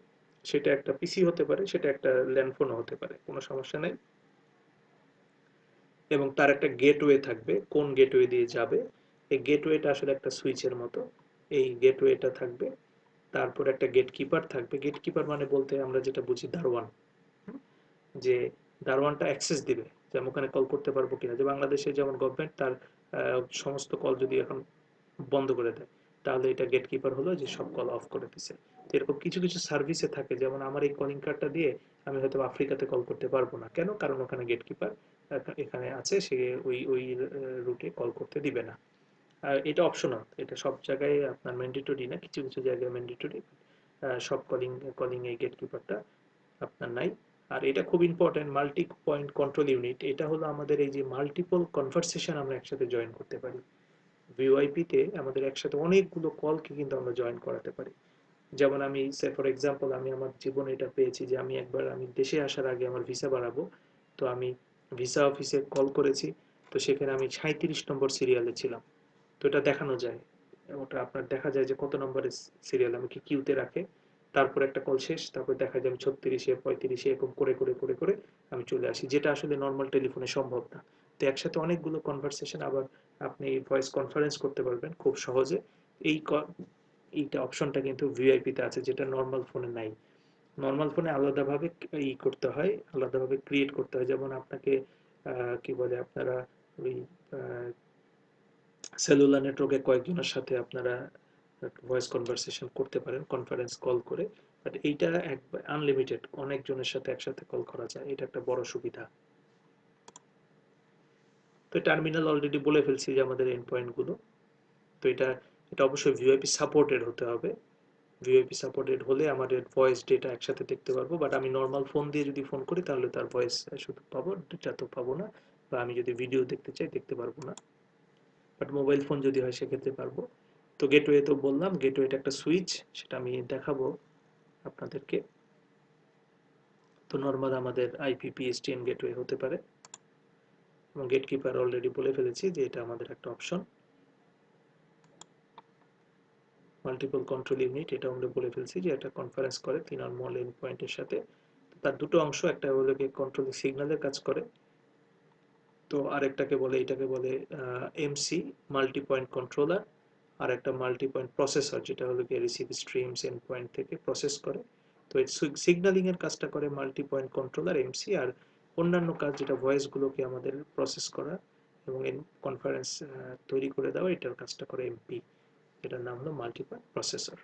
সেটা একটা পিসি হতে পারে, সেটা একটা ল্যান্ডফোনও হতে পারে, কোনো সমস্যা নেই। এবং তার একটা গেটওয়ে থাকবে, কোন গেটওয়ে দিয়ে যাবে, এই গেটওয়েটা আসলে একটা সুইচের মতো, এই গেটওয়েটা থাকবে। তারপর একটা গেটকিপার থাকবে, গেটকিপার মানে বলতে আমরা যেটা বুঝি দারোয়ান, যে দারোয়ানটা অ্যাক্সেস দিবে যে আমি ওখানে কল করতে পারবো কিনা। যে বাংলাদেশে যেমন গভর্নমেন্ট তার সমস্ত কল যদি এখন বন্ধ করে দেয়, তাহলে এটা গেটকিপার হলো যে সব কল অফ করে দিছে। তো এরকম কিছু কিছু সার্ভিসে থাকে, যেমন আমার এই কলিং কার্ডটা দিয়ে আমি হয়তো আফ্রিকাতে কল করতে পারবো না, কেন? কারণ ওখানে গেটকিপার এখানে আছে, সে ওই ওই রুটে কল করতে দিবে না। আর এটা অপশনাল, এটা সব জায়গায় আপনার ম্যান্ডেটরি না, কিছু কিছু জায়গায় ম্যান্ডেটরি। সব কলিং কলিং এই গেটকিপারটা আপনার নাই। আর এটা খুব important, multi point control unit. এটা হলো আমাদের এই যে মাল্টিপল কনভারসেশন আমরা একসাথে জয়েন করতে পারি। ভিওআইপি তে আমাদের একসাথে অনেকগুলো কলকে কিন্তু আমরা জয়েন করাতে পারি। যেমন আমি সে ফর এক্সাম্পল আমি আমার জীবনে এটা পেয়েছি যে আমি একবার আমি দেশে আসার আগে আমার ভিসা বাড়াবো, তো আমি ভিসা অফিসে কল করেছি, তো সেখানে আমি 37 নম্বর সিরিয়ালে ছিলাম। তো এটা দেখানো যায়, ওটা আপনার দেখা যায় যে কত নম্বরের সিরিয়াল আমাকে কিউতে রাখে। তারপর একটা কল শেষ, তারপর দেখা যায় আমি 36-এ 35-এ এরকম করে করে করে করে আমি চলে আসি, যেটা আসলে নর্মাল টেলিফোনে সম্ভব না। তো একসাথে অনেকগুলো কনভারসেশন আবার আপনি ভয়েস কনফারেন্স করতে পারবেন খুব সহজে। এই এইটা অপশনটা কিন্তু ভিআইপি তে আছে, যেটা নর্মাল ফোনে নাই। নর্মাল ফোনে আলাদাভাবে করতে হয়, আলাদাভাবে ক্রিয়েট করতে হয়। যেমন আপনাকে কি বলে আপনারা ওই সেলুলার নেটওয়ার্কে কয়েকজনের সাথে আপনারা ভয়েস কনভারসেশন করতে পারেন কনফারেন্স কল করে। বাট এইটা একবার আনলিমিটেড, অনেকজনের সাথে একসাথে কল করা যায়, এটা একটা বড় সুবিধা। তো টার্মিনাল অলরেডি বলে ফেলছি যে আমাদের এন্ড পয়েন্টগুলো। তো এটা এটা অবশ্যই ভিওআইপি সাপোর্টেড হতে হবে। ভিওআইপি সাপোর্টেড হলে আমাদের ভয়েস ডেটা একসাথে দেখতে পারবো। বাট আমি নর্মাল ফোন দিয়ে যদি ফোন করি তাহলে তার ভয়েস শুধু পাবো, ডেটা তো পাবো না। বা আমি যদি ভিডিও দেখতে চাই দেখতে পারবো না। বাট মোবাইল ফোন যদি হয় সেক্ষেত্রে পারবো। তো গেটওয়ে তো বললাম, গেটওয়েটা একটা সুইচ, সেটা আমি দেখাবো আপনাদেরকে। তো নর্মাল আমাদের আইপি পিএসটিএন গেটওয়ে হতে পারে, এবং গেটকিপার অলরেডি বলে ফেলেছি যে এটা আমাদের একটা অপশন। মাল্টিপল কন্ট্রোল ইউনিট, এটা আমরা বলে ফেলছি যে এটা কনফারেন্স করে 3 আর মল এন্ড পয়েন্টের সাথে। তার দুটো অংশ, একটা হলো গিয়ে কন্ট্রোল সিগন্যালের কাজ করে, তো আরেকটাকে বলে, এটাকে বলে এমসি, মাল্টি পয়েন্ট কন্ট্রোলার। আর একটা মাল্টি পয়েন্ট প্রসেসর, যেটা হলো গিয়ে রিসিভ স্ট্রিমস এন্ড পয়েন্ট থেকে প্রসেস করে। তো এই সিগন্যালিং এর কাজটা করে মাল্টি পয়েন্ট কন্ট্রোলার এমসি, আর অন্যান্য কাজ যেটা ভয়েসগুলোকে আমাদের প্রসেস করা এবং কনফারেন্স তৈরি করে দেওয়া, এটার কাজটা করে এমপি, এটার নাম হলো মাল্টি পয়েন্ট প্রসেসর।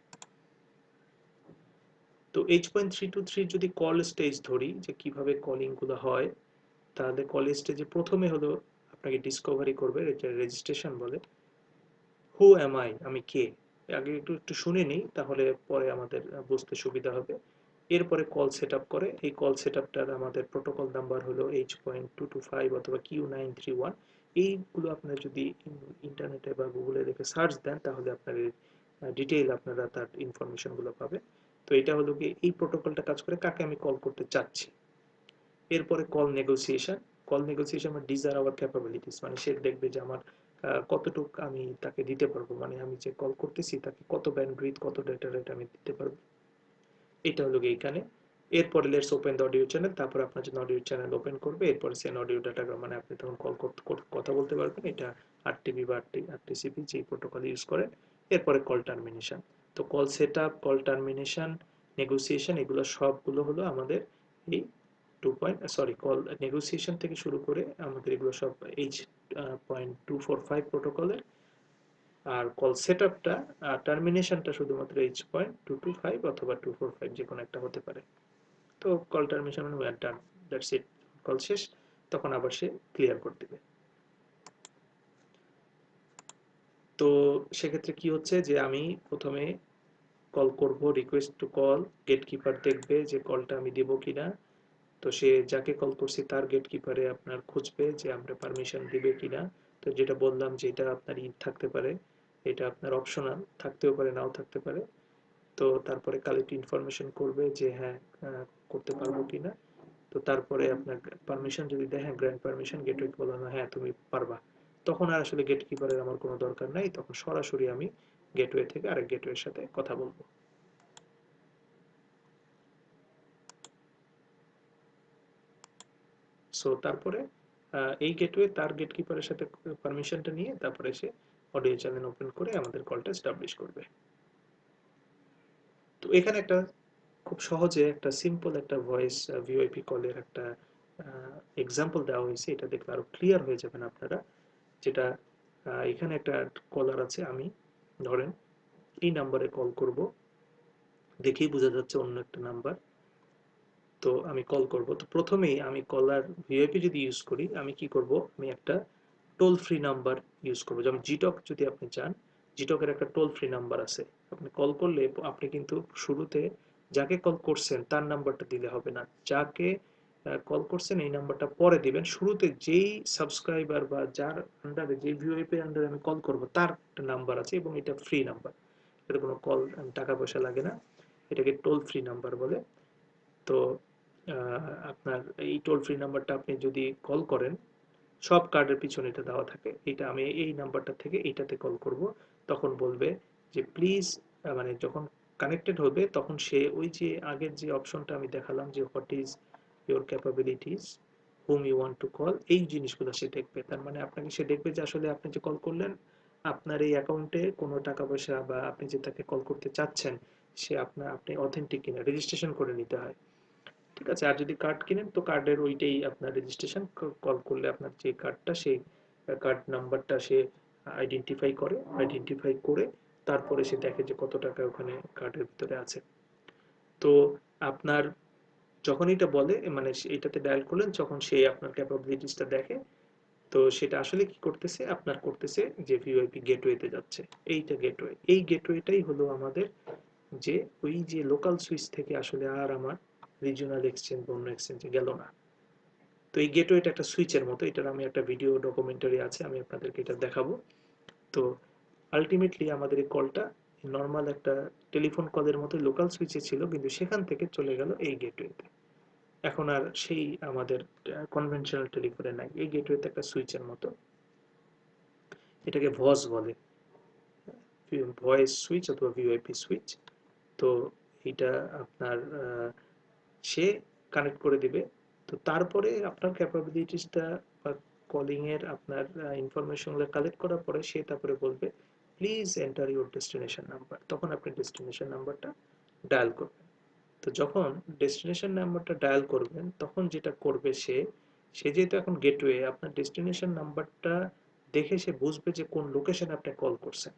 তো H.323 যদি কল স্টেজ ধরি যে কিভাবে কলিং গুলো হয়, তাহলে কল স্টেজে প্রথমে হলো আপনাকে ডিসকভারি করবে, এটা রেজিস্ট্রেশন বলে। হু অ্যাম আই, আমি কে, আগে একটু একটু শুনে নিই, তাহলে পরে আমাদের বুঝতে সুবিধা হবে। এরপরে কল সেট আপ করে, এই কল সেট আপটার আমাদের প্রোটোকল নাম্বার হলো H.225 অথবা Q931। এইগুলো আপনারা যদি ইন্টারনেটে বা গুগলে দেখে সার্চ দেন তাহলে আপনার ডিটেইল আপনারা তার ইনফরমেশনগুলো পাবে। তো এটা হলো কি এই প্রোটোকলটা কাজ করে কাকে আমি কল করতে চাচ্ছি। এরপরে কল নেগোসিয়েশন, কল নেগোসিয়েশন মানে ডিজ আর আওয়ার ক্যাপাবিলিটিস, মানে সে দেখবে যে আমার কতটুক আমি তাকে দিতে পারবো, মানে আমি যে কল করতেছি তাকে কত ব্যান্ডউইথ কত ডেটা রেট আমি দিতে পারবো, এটা হলো এখানে। এরপরে let's open the audio channel, তারপর আপনার জন্য অডিও চ্যানেল ওপেন করবে, এরপরে সেন অডিও ডাটাগ্রাম, মানে আপনি তখন কল কথা বলতে পারবেন, এটা আরটিপি বা আরটিসিপি যে প্রোটোকল ইউজ করে। এরপরে কল টার্মিনেশন। তো call set up, call termination, negotiation, এগুলো সবগুলো হলো আমাদের এই 2 কল নেগোসিয়েশন থেকে শুরু করে আমাদের এগুলো সব H.245 প্রোটোকলের। আর কল সেটআপটা আর টার্মিনেশনটা শুধুমাত্র H.225 অথবা 245 যে কোনো একটা হতে পারে। তো কল টার্মিনেশন মানে one term, that's it, call শেষ, তখন আবার সে ক্লিয়ার করে দিবে। তো সেক্ষেত্রে কি হচ্ছে যে আমি প্রথমে কল করব, রিকোয়েস্ট টু কল, গেটকিপার দেখবে যে কলটা আমি দেব কিনা। তো সে যাকে কল করছি তার গেটকিপারে আপনার খুঁজবে যে আমরা পারমিশন দিবে কিনা। তো যেটা বললাম যে এটা আপনার থাকতে পারে, এটা আপনার অপশনাল, থাকতেও পারে নাও থাকতে পারে। তো তারপরে কালেক্ট ইনফরমেশন করবে যে হ্যাঁ করতে পারবো কিনা। তো তারপরে আপনার পারমিশন যদি দেয়, হ্যাঁ গ্র্যান্ড পারমিশন, গেটওয়ে বলানো, হ্যাঁ তুমি পারবা। তখন আর আসলে গেটকিপারের আমার কোনো দরকার নাই, তখন সরাসরি আমি গেটওয়ে থেকে আরেক গেটওয়ের সাথে কথা বলবো। সো তারপরে এই গেটওয়ে তার গেটকিপারের সাথে পারমিশনটা নিয়ে তারপরে সে অডিও চ্যানেল ওপেন করে আমাদের কলটা এস্টাবলিশ করবে। তো এখানে একটা খুব সহজে একটা সিম্পল একটা ভয়েস ভিওআইপি কলের একটা এক্সাম্পল দেওয়া হয়েছে, এটা দেখলে আরো ক্লিয়ার হয়ে যাবেন আপনারা। যেটা এখানে একটা কলার আছে, আমি ধরেন এই নাম্বারে কল করব, দেখেই বোঝা যাচ্ছে অন্য একটা নাম্বার। তো আমি কল করব, তো প্রথমেই আমি কলার ভিওআইপি যদি ইউজ করি আমি কি করব, আমি একটা টোল ফ্রি নাম্বার ইউজ করবো। যেমন জিটক যদি আপনি চান, জিটকের একটা টোল ফ্রি নাম্বার আছে, আপনি কল করলে আপনি কিন্তু শুরুতে যাকে কল করছেন তার নাম্বারটা দিলে হবে না, যাকে কল করছেন এই নাম্বারটা পরে দিবেন। শুরুতে যেই সাবস্ক্রাইবার বা যার আন্ডারে, যে ভিওআইপি আন্ডারে আমি কল করব তার একটা নাম্বার আছে এবং এটা ফ্রি নাম্বার। এটাতে কোনো কল টাকা পয়সা লাগে না। এটাকে টোল ফ্রি নাম্বার বলে। তো আপনার এই টোল ফ্রি নাম্বারটা আপনি যদি কল করেন, সব কার্ডের পিছনে এটা দেওয়া থাকে। এটা আমি এই নাম্বারটা থেকে এইটাতে কল করব, তখন বলবে যে প্লিজ, মানে যখন কানেক্টেড হবে তখন সে ওই যে আগের যে অপশনটা আমি দেখালাম যে what is your capabilities, hmm you want to call, এই জিনিসগুলো সে দেখবে। তার মানে আপনাকে সে দেখবে যে আসলে আপনি যে কল করলেন আপনার এই অ্যাকাউন্টে কোনো টাকা পয়সা বা আপনি যে তাকে কল করতে চাচ্ছেন সে আপনি অথেন্টিক কিনা রেজিস্ট্রেশন করে নিতে হয়। ঠিক আছে। আর যদি কার্ড কিনেন তো কার্ডের ওইটাই আপনার রেজিস্ট্রেশন, কল করলে আপনার যে কার্ডটা সেই কার্ড নাম্বারটা সে আইডেন্টিফাই করে তারপরে সে দেখে যে কত টাকা ওখানে কার্ডের ভিতরে আছে। তো আপনার যখন এটা বলে, মানে এটাতে ডায়াল করলেন যখন সে আপনার ক্যাপাবিলিটিসটা দেখে, তো সেটা আসলে কি করতেছে, আপনার করতেছে যে ভিওআইপি গেটওয়েতে যাচ্ছে। এইটা গেটওয়ে, এই গেটওয়েটাই হলো আমাদের যে ওই যে লোকাল সুইচ থেকে আসলে আর আমার রিজিওনাল এক্সচেঞ্জ বা অন্য এক্সচেঞ্জে গেল না। তো এই গেটওয়েটা একটা সুইচের মতো, এটার আমি একটা ভিডিও ডকুমেন্টারি আছে, আমি আপনাদেরকে এটা দেখাবো। তো আলটিমেটলি আমাদের এই কলটা নর্মাল একটা টেলিফোন কলের মতো লোকাল সুইচে ছিল, কিন্তু সেখান থেকে চলে গেল এই গেটওয়েতে। এখন আর সেই আমাদের কনভেনশনাল টেলিফোনে নাই, এই গেটওয়েতে একটা সুইচের মতো, এটাকে ভস বলে, ভয়েস সুইচ অথবা ভিওআইপি সুইচ। তো এটা আপনার সে কানেক্ট করে দিবে। তো তারপরে আপনার ক্যাপাবিলিটিসটা বা কলিং এর আপনার ইনফরমেশনগুলো কালেক্ট করার পরে সে তারপরে বলবে please enter your destination number, তখন আপনি ডেস্টিনেশন নাম্বারটা ডায়াল করবেন। তো যখন ডেস্টিনেশন নাম্বারটা ডায়াল করবেন তখন যেটা করবে সে, সে যেহেতু এখন গেটওয়ে, আপনার ডেস্টিনেশন নাম্বারটা দেখে সে বুঝবে যে কোন লোকেশনে আপনি কল করছেন।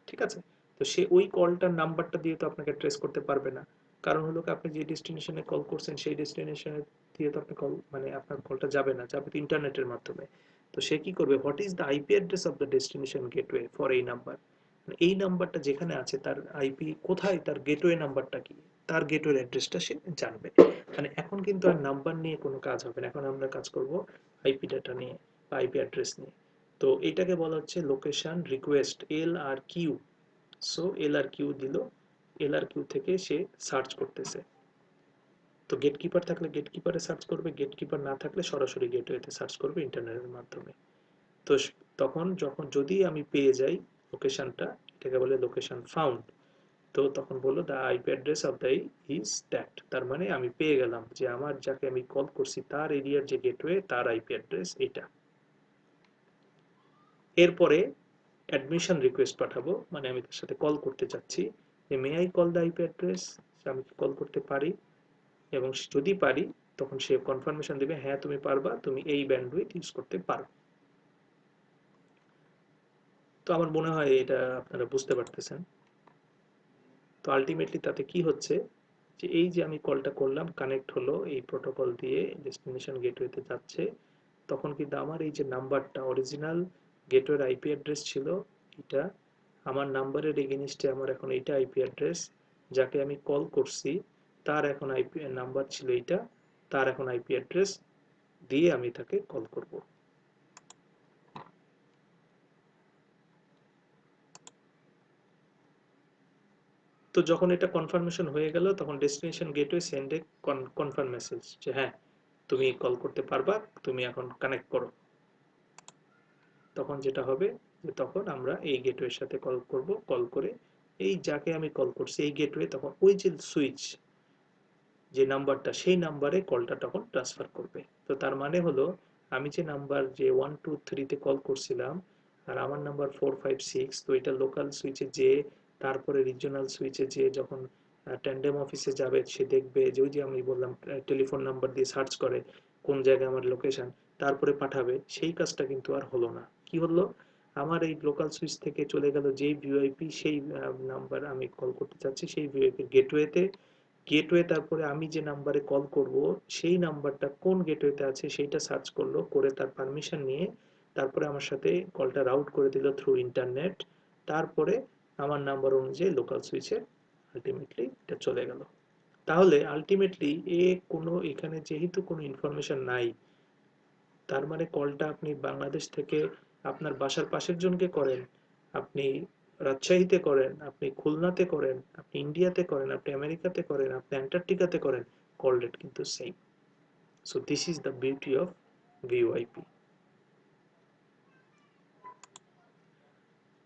ঠিক আছে। তো সে ওই কলটার নাম্বারটা দিয়ে তো আপনাকে ট্রেস করতে পারবে না। কারণ হলো আপনি যে ডেস্টিনেশনে কল করছেন সেই ডেস্টিনেশনে দিয়ে তো আপনি কল, মানে আপনার কলটা যাবে না, যাবে তো ইন্টারনেটের মাধ্যমে। তো সে কি করবে, what is the IP address of the destination gateway for এই নাম্বার, এই নাম্বারটা যেখানে আছে তার আইপি কোথায়, তার গেটওয়ে নাম্বারটা কি, তার গেটওয়ে অ্যাড্রেসটা সে জানবে। মানে এখন কিন্তু আর নাম্বার নিয়ে কোনো কাজ হবে না, এখন আমরা কাজ করব আইপি ডাটা নিয়ে বা আইপি অ্যাড্রেস নিয়ে। তো এটাকে বলা হচ্ছে লোকেশন রিকোয়েস্ট, এল আর কিউ। সো এল আর কিউ দিল, এল আর কিউ থেকে সে সার্চ করতেছে। তো গেটকিপার থাকলে গেটকিপারে সার্চ করবে, গেটকিপার না থাকলে সরাসরি গেটওয়েতে সার্চ করবে ইন্টারনেটের মাধ্যমে। তো তখন যখন যদি আমি পেয়ে যাই লোকেশনটা, এটাকে বলে লোকেশন ফাউন্ড। তো তখন বললো the IP address of the is that, তার মানে আমি পেয়ে গেলাম যে আমার যাকে আমি কল করছি তার এরিয়ার যে গেটওয়ে তার আইপি অ্যাড্রেস এটা। এরপরে অ্যাডমিশন রিকোয়েস্ট পাঠাবো, মানে আমি তার সাথে কল করতে চাচ্ছি যে may I call the IP address, আমি কি কল করতে পারি, এবং যদি পারি তখন সে কনফার্মেশন দেবে হ্যাঁ তুমি পারবা, তুমি এই ব্যান্ডউইথ ইউজ করতে পারো। তো আমার মনে হয় এটা আপনারা বুঝতে পারতেছেন। তো আলটিমেটলি তাতে কি হচ্ছে যে এই যে আমি কলটা করলাম, কানেক্ট হলো এই প্রোটোকল দিয়ে ডেস্টিনেশন গেটওয়েতে যাচ্ছে, তখন কিন্তু আমার এই যে নাম্বারটা অরিজিনাল গেটওয়ের আইপি অ্যাড্রেস ছিল এটা, আমার নাম্বারের এগেনিস্টে আমার এখন এইটা আইপি অ্যাড্রেস, যাকে আমি কল করছি তার এখন আইপি নাম্বার ছিল এইটা, তার এখন আইপি অ্যাড্রেস দিয়ে আমি তাকে কল করব। তো যখন এটা কনফার্মেশন হয়ে গেল তখন ডেস্টিনেশন গেটওয়ে সেন্ড এ কনফার্ম মেসেজ যে হ্যাঁ তুমি কল করতে পারবা, তুমি এখন কানেক্ট করো। তখন যেটা হবে যে তখন আমরা এই গেটওয়ের সাথে কল করব, কল করে এই যাকে আমি কল করছি এই গেটওয়ে তখন ওই যে সুইচ যে নাম্বারটা সেই নাম্বারে কলটা তখন ট্রান্সফার করবে। তো তার মানে হলো আমি যে নাম্বার যে 123 তে কল করছিলাম আর আমার নাম্বার 456, তো এটা লোকাল সুইচে যে তারপরে রিজিওনাল সুইচে যে যখন ট্যান্ডেম অফিসে যাবে সে দেখবে যে ওই যে আমি বললাম টেলিফোন নাম্বার দিয়ে সার্চ করে কোন জায়গায় আমার লোকেশন, তারপরে পাঠাবে, সেই কাজটা কিন্তু আর হলো না। কি হলো, আমার এই লোকাল সুইচ থেকে চলে গেল যেই ভিওআইপি সেই নাম্বার আমি কল করতে চাচ্ছি সেই ভিওআইপি গেটওয়েতে, গেটওয়ে তারপরে আমি যে নাম্বারে কল করব সেই নাম্বারটা কোন গেটওয়েতে আছে সেইটা সার্চ করলো, করে তার পারমিশন নিয়ে তারপরে আমার সাথে কলটা রাউট করে দিল থ্রু ইন্টারনেট, তারপরে আমার নাম্বার অনুযায়ী লোকাল সুইচে আলটিমেটলি এটা চলে গেল। তাহলে আলটিমেটলি কোনো এখানে যেহেতু কোনো ইনফরমেশন নাই, তার মানে কলটা আপনি বাংলাদেশ থেকে আপনার বাসার পাশের জনকে করেন, আপনি রাজশাহীতে করেন, আপনি খুলনাতে করেন, আপনি ইন্ডিয়াতে করেন, আপনি আমেরিকাতে করেন, আপনি অ্যান্টার্কটিকাতে করেন, কল রেট কিন্তু same. So this is the beauty of VoIP.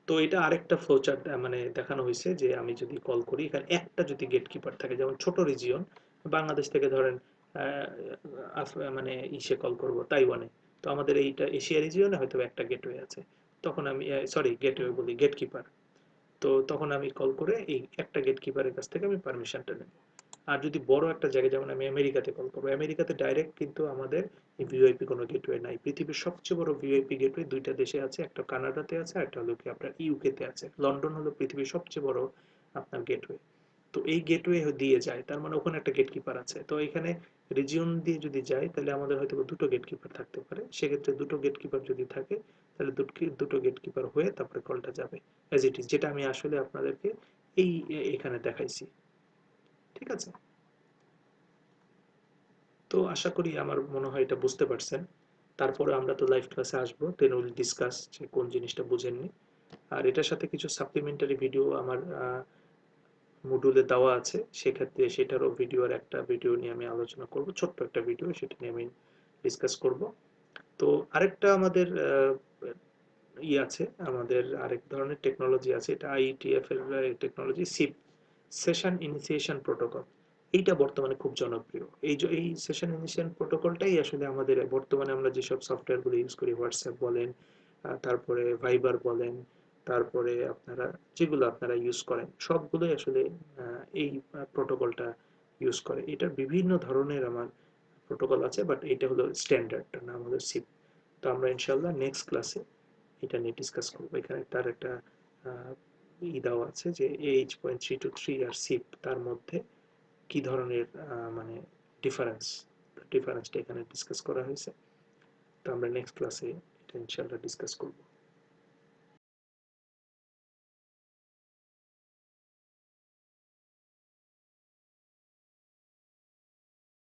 তো এটা আরেকটা ফ্লোচার্ট মানে দেখানো হয়েছে যে আমি যদি কল করি, এখানে একটা যদি গেটকিপার থাকে, যেমন ছোট রিজিয়ন বাংলাদেশ থেকে ধরেন মানে ইসে কল করব তাইওয়ানে, তো আমাদের এইটা এশিয়া রিজিয়নে হয়তো একটা গেটওয়ে আছে, তখন আমি সরি গেটওয়ে বলি গেটকিপার, তো তখন আমি কল করে এই একটা গেটকিপারের কাছ থেকে আমি পারমিশনটা নেব। আর যদি বড় একটা জায়গায়, যেমন আমি আমেরিকাতে কল করবো, আমেরিকাতে ডাইরেক্ট কিন্তু আমাদের এই ভিওআইপি কোনো গেটওয়ে নাই। পৃথিবীর সবচেয়ে বড় ভিওআইপি গেটওয়ে দুইটা দেশে আছে, একটা কানাডাতে আছে আর একটা হলো কি আপনার ইউকেতে আছে। লন্ডন হলো পৃথিবীর সবচেয়ে বড় আপনার গেটওয়ে। তো এই গেটওয়ে দিয়ে যায়, তার মানে ওখানে একটা গেটকিপার আছে। তো এখানে রিজিয়ন দিয়ে যদি যায় তাহলে আমাদের হয়তো দুটো গেটকিপার থাকতে পারে। সেক্ষেত্রে দুটো গেটকিপার যদি থাকে তাহলে দুটো গেটকিপার হয়ে তারপরে কলটা যাবে অ্যাজ ইট ইজ, যেটা আমি আসলে আপনাদেরকে এই এখানে দেখাইছি। ঠিক আছে? তো আশা করি আমার মনে হয় এটা বুঝতে পারছেন। তারপরে আমরা তো লাইভ ক্লাসে আসবো, দেন উইল ডিসকাস যে কোন জিনিসটা বুঝেননি। আর এটার সাথে কিছু সাপ্লিমেন্টারি ভিডিও আমার মডিউলে দেওয়া আছে, সেক্ষেত্রে সেটারও ভিডিওর একটা ভিডিও নিয়ে আমি আলোচনা করব, ছোট্ট একটা ভিডিও, সেটা নিয়ে আমি ডিসকাস করব। তো আরেকটা আমাদের আছে, আমাদের আরেক ধরনের টেকনোলজি আছে, এটা আইইটিএফ এর technology, sheep, session initiation protocol. এইটা বর্তমানে খুব জনপ্রিয়। এই সেশন ইনিশিয়েশন প্রোটোকলটাই আসলে আমাদের বর্তমানে আমরা যেসব সফটওয়্যারগুলো ইউজ করি, হোয়াটসঅ্যাপ বলেন, তারপরে ভাইবার বলেন, তারপরে আপনারা যেগুলো আপনারা ইউজ করেন সবগুলোই আসলে এই প্রোটোকলটা ইউজ করে। এটার বিভিন্ন ধরনের আমার প্রোটোকল আছে, বাট এটা হলো স্ট্যান্ডার্ডটার নাম হলো সিপ। তো আমরা ইনশাল্লাহ নেক্সট ক্লাসে এটা নিয়ে ডিসকাস করবো। এখানে তার একটা দেওয়া আছে যে AH.323 আর সিপ, তার মধ্যে কি ধরনের মানে ডিফারেন্সটা এখানে ডিসকাস করা হয়েছে। তো আমরা নেক্সট ক্লাসে এটা ইনশাল্লাহ ডিসকাস করবো।